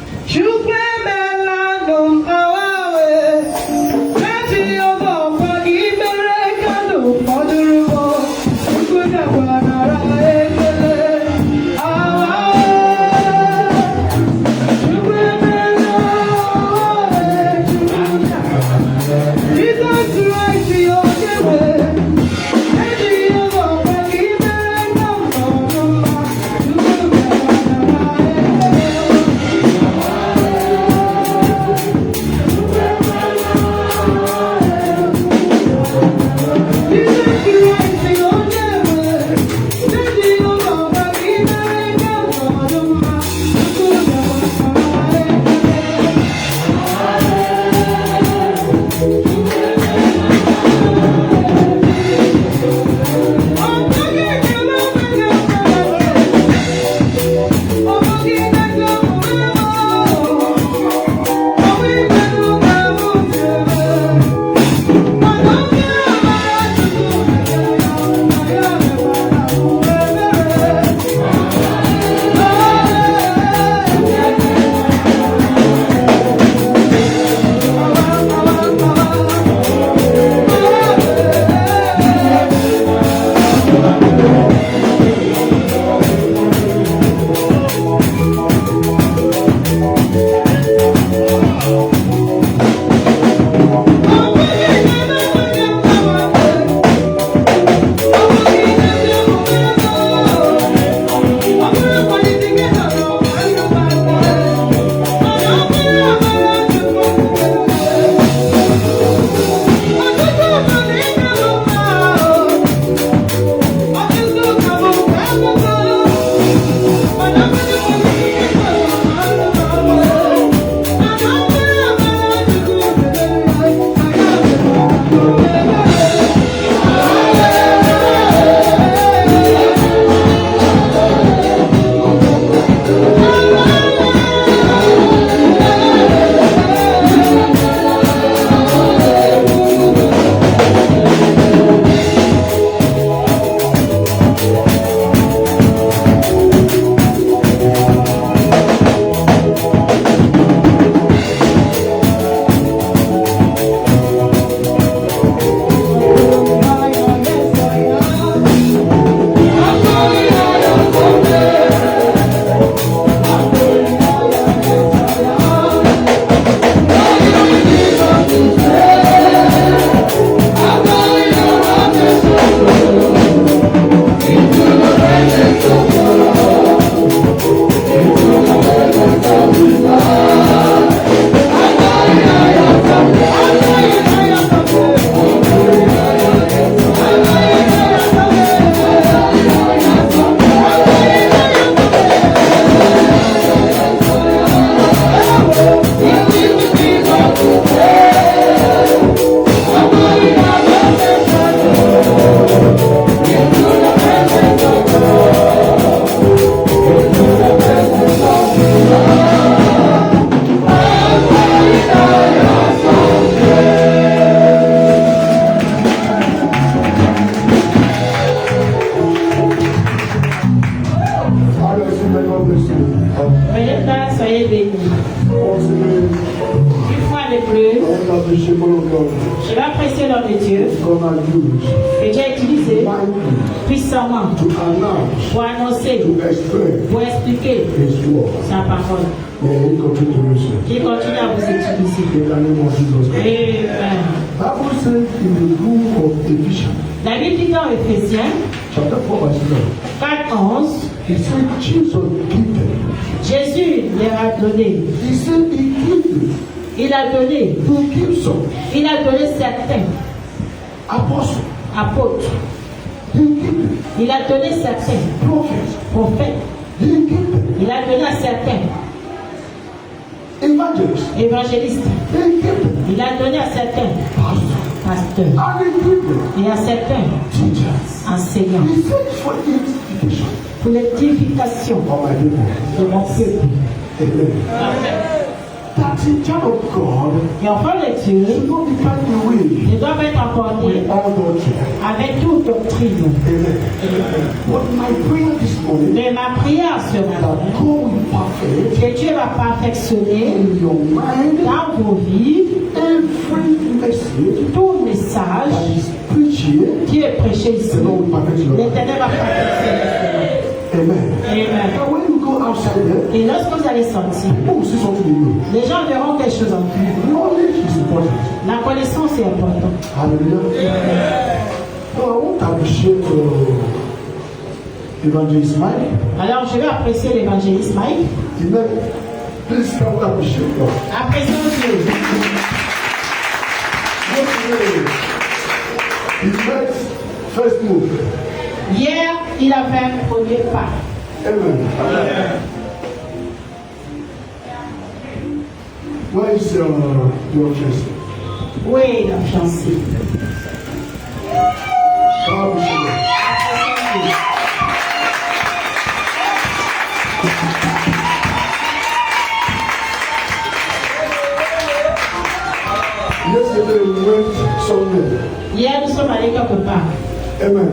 Je vais apprécier l'homme de Dieu que Dieu a utilisé puissamment pour annoncer, pour expliquer sa parole. Qui continue à vous utiliser. La Bible dit dans Éphésiens 4:11, Jésus leur a donné. Il a donné certains apôtres. Il a donné certains prophètes. Il a donné à certains évangélistes. Il a donné à certains pasteurs. Et à certains enseignants. Pour l'édification de mon peuple. Et enfants de Dieu ne doivent être emportés avec toute doctrine. Mais ma prière ce matin, que Dieu va perfectionner dans vos vies tout message qui est prêché ici. L'Éternel va perfectionner. Amen. Et lorsque vous allez sortir, les gens verront quelque chose en vous. La connaissance est importante. Alléluia. Alors je vais apprécier l'évangéliste Mike. Apprécions Dieu. Hier, il a fait un premier pas. Amen. Where is your fiancé? Oui, la fiancée. Yesterday we went somewhere. Hier, nous sommes allés quelque part. Amen.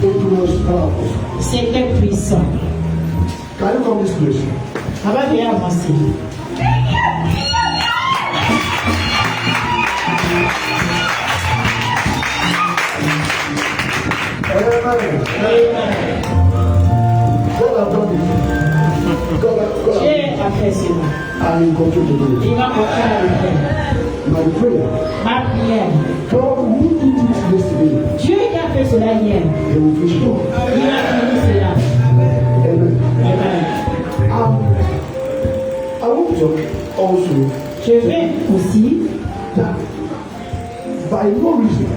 It was powerful. C'était puissant. Can you come this place? Ça va bien avancer. Amen. God has done it. Dieu a fait cela. And he continue to do it. Il va continuer à le faire. My prayer. Ma prière. God who did it yesterday. Dieu qui a fait cela hier. He will finish it. Il a fini cela. Amen. Amen. I want to also Je vais aussi, that by no reason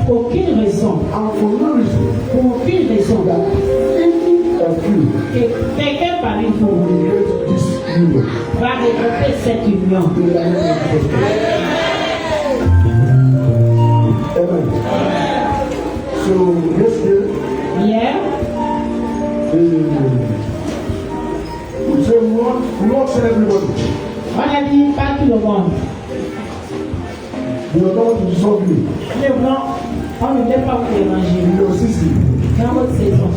pour aucune raison, and for no reason pour aucune raison, that any of you que quelqu'un parmi vous will get this union va regretter cette union. in the name of Jesus. Amen. So yesterday Hier, We say we won't send everybody. On a dit pas tout le monde. We are not to dissolve you. Mais bon, on ne peut pas vous déranger. In your season. Dans votre saison.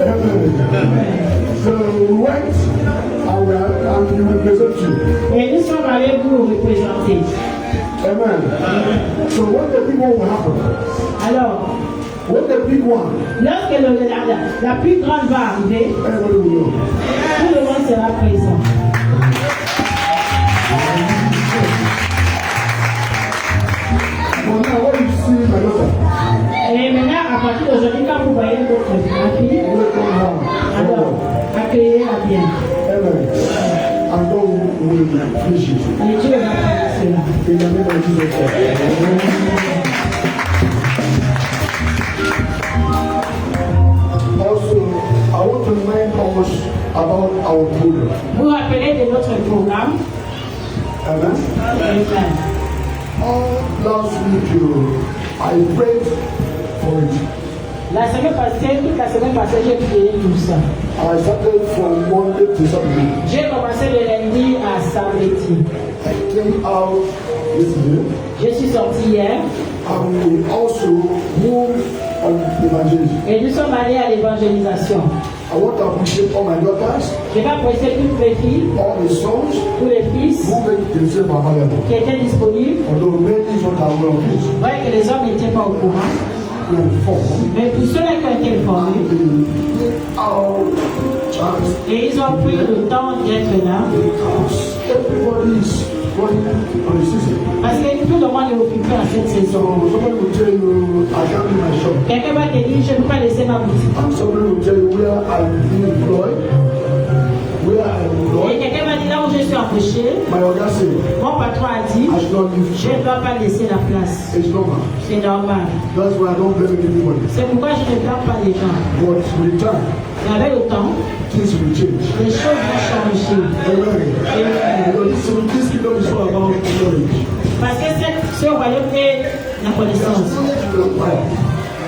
Amen. So we went and we represent you. Et nous sommes allés vous représenter. Amen. So when the big one will happen, Alors, when the big one, lorsque la plus grande va arriver, everybody will know. tout le monde sera présent. But now when you see my daughter, Et maintenant, à partir d'aujourd'hui, quand vous voyez votre fille, welcome her. alors, accueillez-la bien. Amen. And God will finish it. Et Dieu va faire cela. In the name of Jesus Christ. Also, I want to remind us about our program. Vous rappelez de notre programme. Amen. Amen. Last week, I prayed for it. La semaine passée, j'ai prié tout ça. I started from Monday to Saturday. J'ai commencé le lundi à samedi. I came out yesterday. Je suis sorti hier And we also moved on evangelism. et nous sommes allés à l'évangélisation. I want to appreciate all my daughters, Je vais apprécier toutes mes filles, all the sons tous les fils who make themselves available. qui étaient disponibles. Although many is not aware of this. Vous voyez que les hommes n'étaient pas au courant. We are informed. Mais pour ceux-là qui ont été formés, Our chance et ils ont pris le temps d'être là, because everybody is going on the season. parce que tout le monde est occupé à cette So saison. somebody will tell you, I can't leave my shop. Quelqu'un va te dire, je ne peux pas laisser ma boutique. And somebody will tell you where I'm being employed. Where I'm Et employed. quelqu'un va dire, là où je suis embauché, My order said, mon patron a dit, I should not leave je shop. ne dois pas laisser la place. It's normal. C'est normal. That's why I don't blame anybody. C'est pourquoi je ne blâme pas les gens. But with time, Mais avec le temps, things will change. les choses vont changer. Amen. This kingdom is all about knowledge. Parce que ce royaume est la connaissance.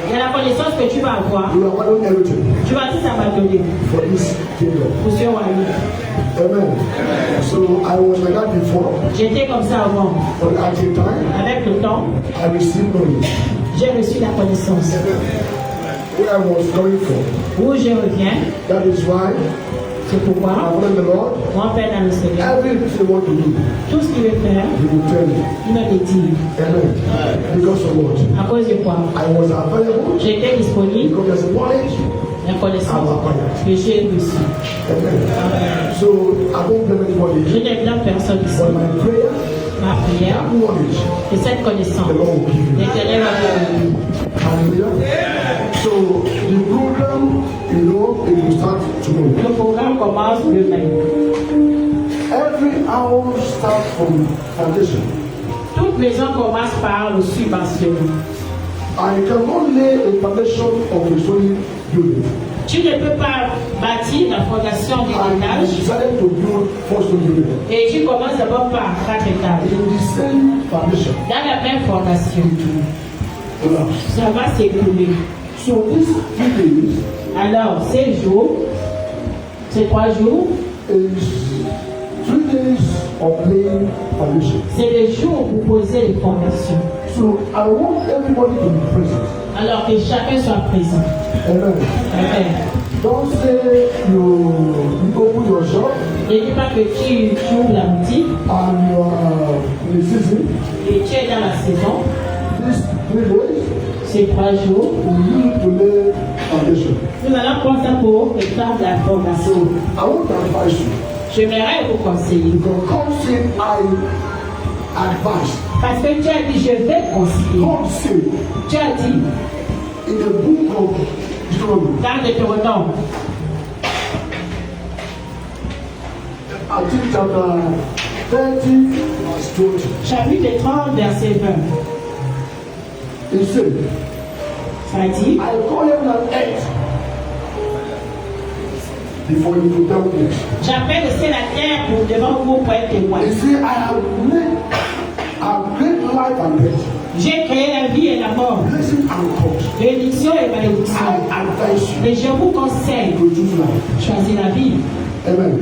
Il y a la connaissance que tu vas avoir. We are one everything Tu vas tout abandonner for this kingdom. pour ce royaume. Amen. So I was like that before, J'étais comme ça avant. but at the time, Avec le temps, I received knowledge. j'ai reçu la connaissance. Where I was going for. Où je reviens, That is why c'est I pourquoi follow the Lord. mon Père dans le Seigneur, Everything you want to do, tout ce qu'il veut faire, He will tell you. il me le dit. Amen. Because of what? À cause de quoi? I was available J'étais disponible, because there's knowledge. la connaissance que j'ai reçue. Amen. So I don't blame Je anybody. ne blâme personne ici. But my prayer, Ma prière, knowledge, c'est cette connaissance. the Lord will give you. L'éternel va me donner. Hallelujah. So the program, it will start tomorrow. Le programme commence demain. Every hour starts from foundation. Toute maison commence par le subventionnement. I cannot lay a foundation of a solid building. Tu ne peux pas bâtir la fondation I d'un étage decided to build first building et tu commences d'abord par 4 étages. in the same foundation. Dans la même fondation, Collapse. ça va s'écrouler. So these 3 days Alors, ces jours, ces 3 jours, is 3 days of laying foundation. c'est les jours où vous posez les fondations. So I want everybody to be present. Alors que chacun soit présent. Amen. Amen. Don't say you open your shop Ne dis pas que tu ouvres la boutique and you are in the season. et tu es dans la saison. These 3 days, Ces 3 jours, we need to lay foundation. nous allons prendre ça pour étendre la fondation. I want to advise you. J'aimerais vous conseiller. Because God said I advise. Parce que tu as dit, je vais conseiller. God said Tu as dit, in the book of Deuteronomy, dans Deutéronome, I think chapter 30, verse 20, chapitre 30, verset 20, it said, ça dit, I call heaven and earth before you to tell this. j'appelle le ciel et la terre pour devant vous pour être témoin. He said, I have made a great light and death. J'ai créé la vie et la mort, blessing and curse. bénédiction et malédiction. I advise you Mais je vous conseille, to choose life. choisir la vie. Amen.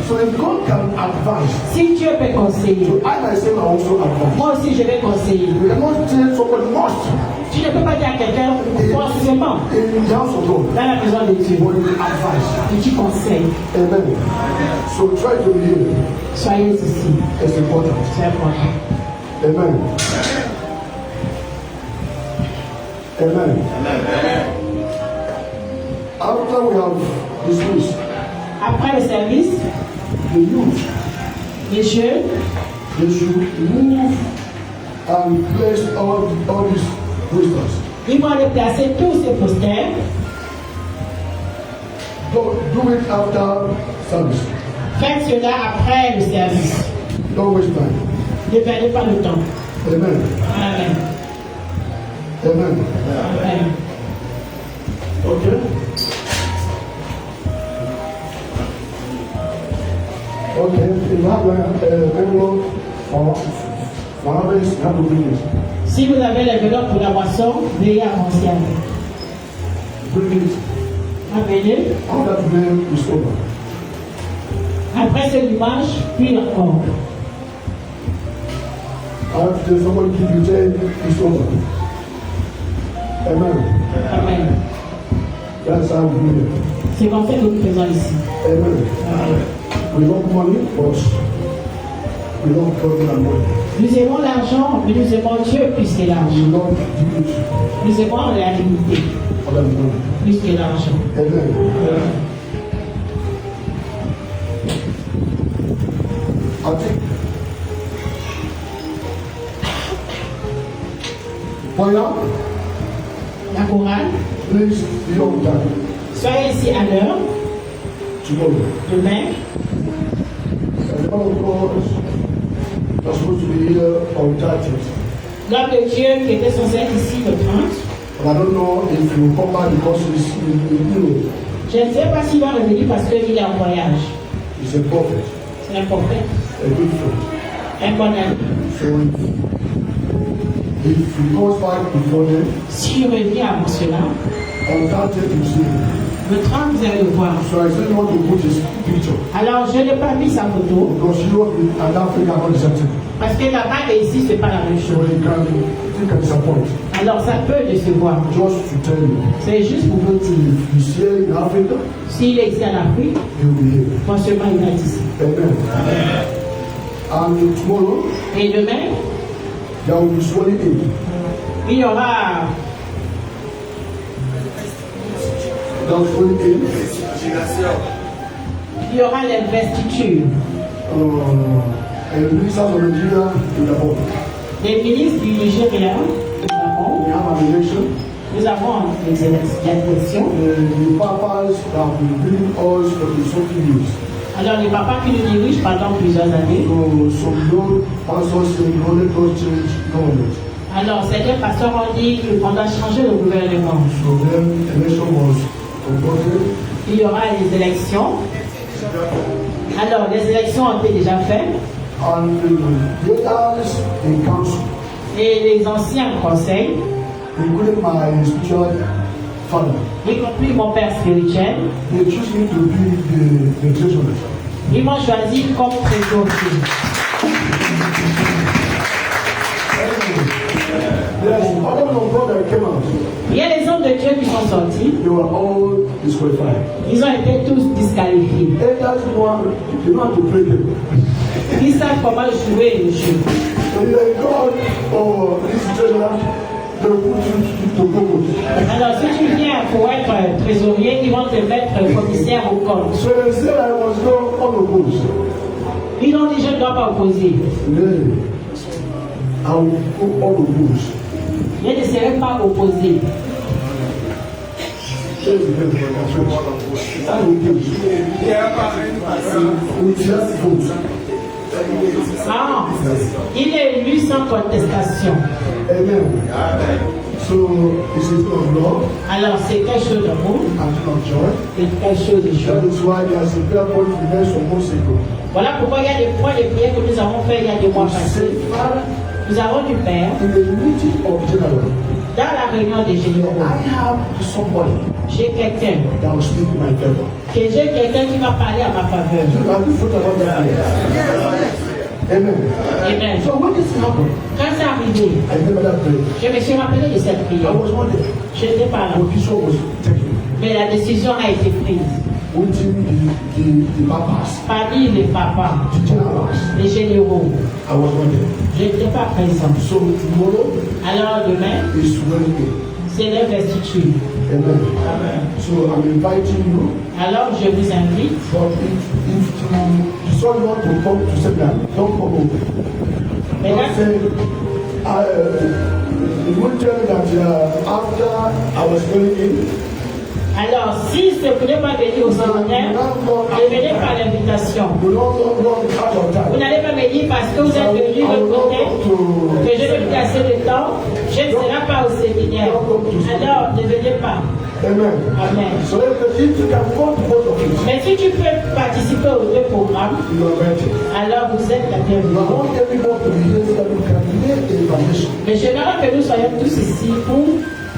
So if God can advise, Si Dieu peut conseiller, I myself I also advise. moi aussi je vais conseiller. We cannot tell somebody must Tu ne peux pas dire à quelqu'un forcément in the house of God, dans la maison de Dieu, but you advise. mais tu conseilles. Amen. So try to be here. Soyez ici, It's important. c'est important. Amen. Amen. After we have dismissed Après le service, the youth, les jeunes, they should move and place all these posters. ils vont aller placer tous ces posters. Do it after service. Faites cela après le service. Don't waste time. Ne perdez pas le temps. Amen. Amen. Amen. Amen. Okay. Okay. If you have a envelope for harvest, you have to bring it. Si vous avez l'enveloppe pour la boisson, veuillez avancer. Bring it. Amenez. After today is over. Après ce dimanche, puis encore. After somebody give you 10, it's over. Amen. Amen. That's how we do it. C'est comme ça que nous faisons ici. Amen. Amen. We love money, but we love God and money. Nous aimons l'argent, mais nous aimons Dieu plus que We l'argent. love beauty Nous aimons la dignité more than money. plus que l'argent. Amen. I think Voyons, La chorale, please be on time soyez ici à l'heure, tomorrow. demain. The man of God was supposed to be here on 30th. L'homme de Dieu qui était censé être ici le 30. But I don't know if he will come back because he's in Europe. Je ne sais pas s'il va revenir parce qu'il est en voyage. He's a prophet, C'est un prophète, a good friend. un bon ami. So if he goes back before then, S'il revient avant cela, on 30th you see him. le 30, vous allez le voir. So I still want to put his picture Alors, je n'ai pas mis sa photo because you know in Africa not the same thing. parce que là-bas et ici, ce n'est pas la même So chose. you can disappoint. Alors, ça peut décevoir. Just to tell you, C'est juste pour vous dire. if he's here in Africa, S'il est ici en Afrique, he'll be here. franchement, il va être ici. Amen. And tomorrow Et demain, there will be swearing in. il y aura There will be swearing in. l'investiture And the ministers of Nigeria in the board. des ministres du Nigeria. We have an election. Nous avons les élections. The papas that will bring us for the something news. Alors, les papas qui nous dirigent pendant plusieurs années. So some young pastors say we only God change government. Alors, certains pasteurs ont dit qu'on doit changer le gouvernement. So then election was conducted. Il y aura les élections. Alors, les élections ont été déjà faites. And the leaders in council, Et les anciens conseils, including my spiritual father, y compris mon père spirituel, they choose me to be the treasurer. ils m'ont choisi comme trésorier. There's other men of God that came out. Il y a les hommes de Dieu qui sont sortis. They were all disqualified. Ils ont été tous disqualifiés. Elders they know how to play them. Ils savent comment jouer le jeu. So you're like God or this treasurer, they will put you to go. Alors, si tu viens pour être trésorier, ils vont te mettre commissaire au compte. So they said I was not unopposed. Ils ont dit, je ne dois pas opposer. Then I will go unopposed. Je ne serai pas opposé. Change the name of my church. I will do it. With just votes. Ah, il est élu sans contestation. Amen. So it's a thing of love Alors, c'est quelque chose d'amour, and of joy. c'est quelque chose de That joie. is why there's a prayer point we made some months ago. Voilà pourquoi il y a des points de prière que nous avons fait il y a des mois We passés. say, Father, Nous avons du père in the meeting of general. dans la réunion des généraux. I have somebody J'ai quelqu'un, that will speak in my favor. que j'ai quelqu'un qui va parler à ma faveur. You have to put about that here. Amen. Amen. So when this happened, Quand c'est arrivé, I remember that prayer. je me suis rappelé de cette I prière. was wondering, Je n'étais pas là, what Bishop was taking, mais la décision a été prise. waiting the papas, Parmi les papas, the generals. les généraux, I was wondering. je n'étais pas présent. So tomorrow Alors demain, is Wednesday. c'est l'investiture. Amen. Amen. So I'm inviting you. Alors je vous invite, But if you saw you want to come to seminar, don't come over. mais Don't là, say, it will tell you that after I was going in, alors si ce que ne pas venir au séminaire, ne venez pas à l'invitation. you don't go out of Vous time. n'allez pas me dire parce que vous êtes venu me côté que je n'ai plus assez de temps, je ne serai pas au séminaire. Alors ne venez pas. Amen. Amen. So if you can come to both of it, Mais si tu peux participer aux deux programmes, you are ready. alors vous êtes la You bienvenue. want everyone to be here so that you can lay a foundation. Mais j'aimerais que nous soyons tous ici pour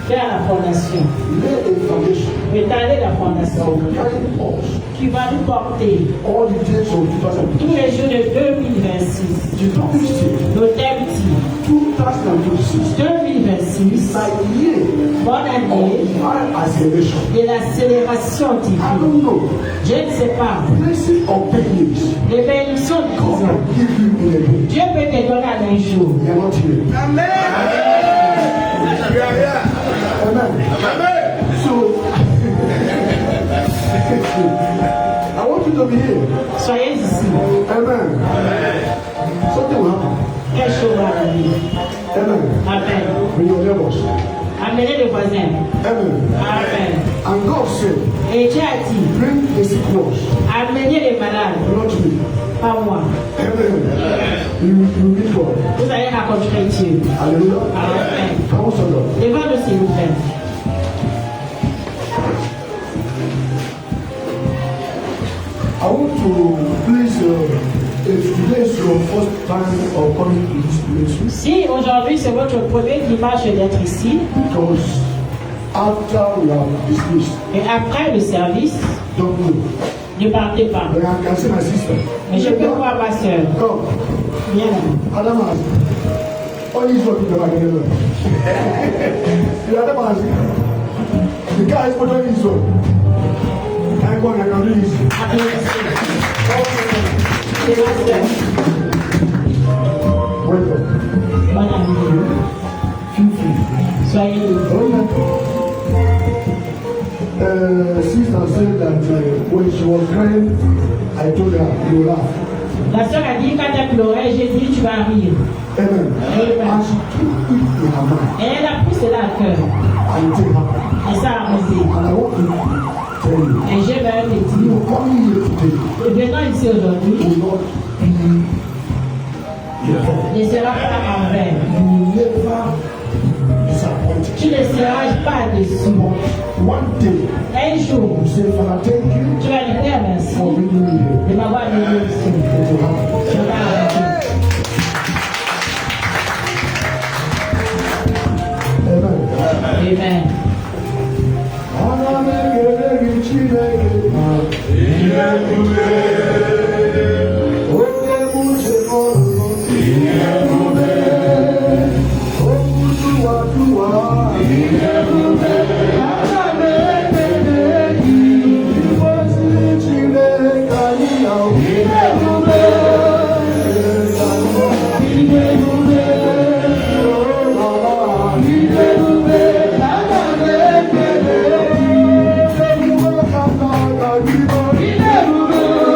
faire la fondation, Lay a foundation étaler la that fondation will carry us qui va nous porter all the days of tous 2020. les jours de 2026. The topic still Nos thèmes disent 2026. 2026, My year bonne année of high acceleration. et l'accélération I divine. don't know. Je ne sais pas. Blessing of 10 years. Les bénédictions de God 10 ans. can give you in a day. Dieu peut te donner en un jour. You are not here. Amen. Amen. So, I want you to be here. Soyez ici. Amen. Something will happen. Quelque chose va arriver. Amen. Amen. With your neighbors. Amenez les voisins. Amen. Amen. And God said, Et Dieu a dit, bring the sick ones, amenez les malades, not me. pas moi. Amen. You meet God. Vous allez rencontrer Dieu. Hallelujah. Amen. Come on, son Lord. Devant-nous, s'il vous plaît. I want to please, if today is your first time of coming to this place, Si aujourd'hui c'est votre premier dimanche d'être ici, because after we have dismissed, et après le service, don't go. ne partez pas. But I can see my sister. Mais je peux voir ma soeur. Come. Viens là. Adam has. All these people are together. The Adam has. The guy is putting his own. I can do this. Applaudissez. C'est ma soeur. Welcome. Bonne année. Feel free. Soyez libres. Sister said that when she was crying, I told her, you laugh. La soeur a dit, quand elle pleurait, j'ai dit, tu vas rire. Amen. And she took it in her mind. Et elle a pris cela à cœur. And it happened. Et ça a arrosé. And I want to tell you, Et je vais te you dire, coming here today et venant ici aujourd'hui, will not be your fault. ne sera pas en vain. You will never disappointed. Tu ne seras pas déçu. One day, Un jour, you say, Father, thank you tu vas lui dire merci for bringing me here. de m'avoir donné ici. It will happen. Je vais arrêter. Amen. Amen. Thank you.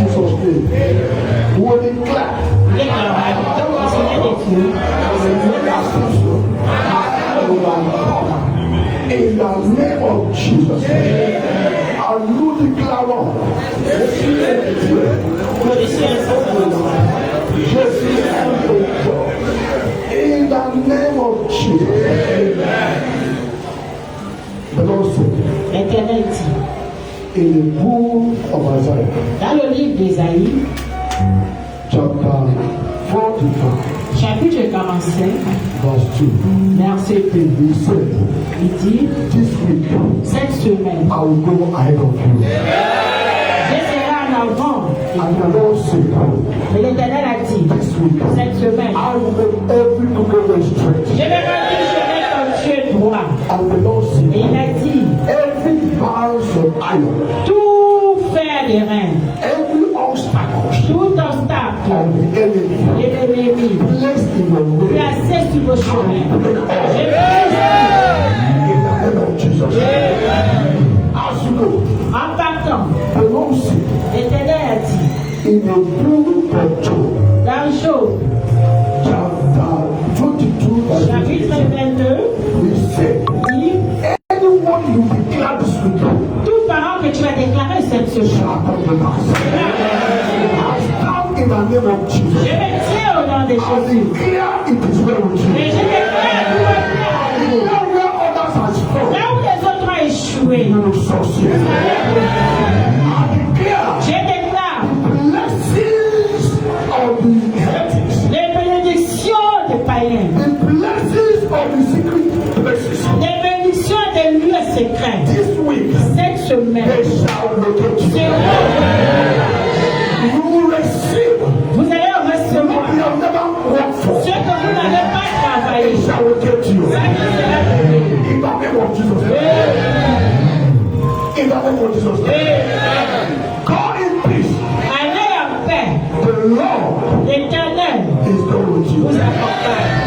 Jesus' name. We declare in the name of Jesus. And you declare in the name of Jesus. The Lord said in the book of Isaiah, dans le livre d'Ésaïe, chapter 45, chapitre 45, verse 2, verset 2, he said, il dit, this week cette semaine, I will go ahead of you. je serai en avant. And the Lord said, Mais l'Éternel a dit, this week cette semaine, I will make every crooked straight. je vais rendre chemin comme tu es droit. And the Lord Et said, il a dit, every bars of iron, tout fer des reins, every obstacle tout obstacle, of the enemy et l'ennemi, placed in your lui way, a cessé sur vos chemins. Je in the name of Jesus. As you go, en partant, the Lord said, l'Éternel a dit, in the book of Job, dans Job, chapter 22, verse chapitre 22, he said, dit, anyone you declare this week toute parole que tu vas déclarer cette semaine, shall come to pass. I stand in the name of je Jesus. me tiens au nom de I Jésus. declare it is well with Et you. je déclare tout va bien. Now where others has fallen, Là où les autres ont échoué, you will succeed. I declare je déclare blessings of the heretics, les bénédictions des païens, the blessings of the secret places. les bénédictions des lieux secrets. This week, Cette semaine, they shall locate you. You will receive vous allez what recevoir you have never worked ce for. que vous n'avez pas travaillé. They shall locate you. Ça qui sera donné. In the name of Jesus. In the name of Jesus. Go in peace. Allez en paix. The Lord L'Éternel is going with you. vous accompagne.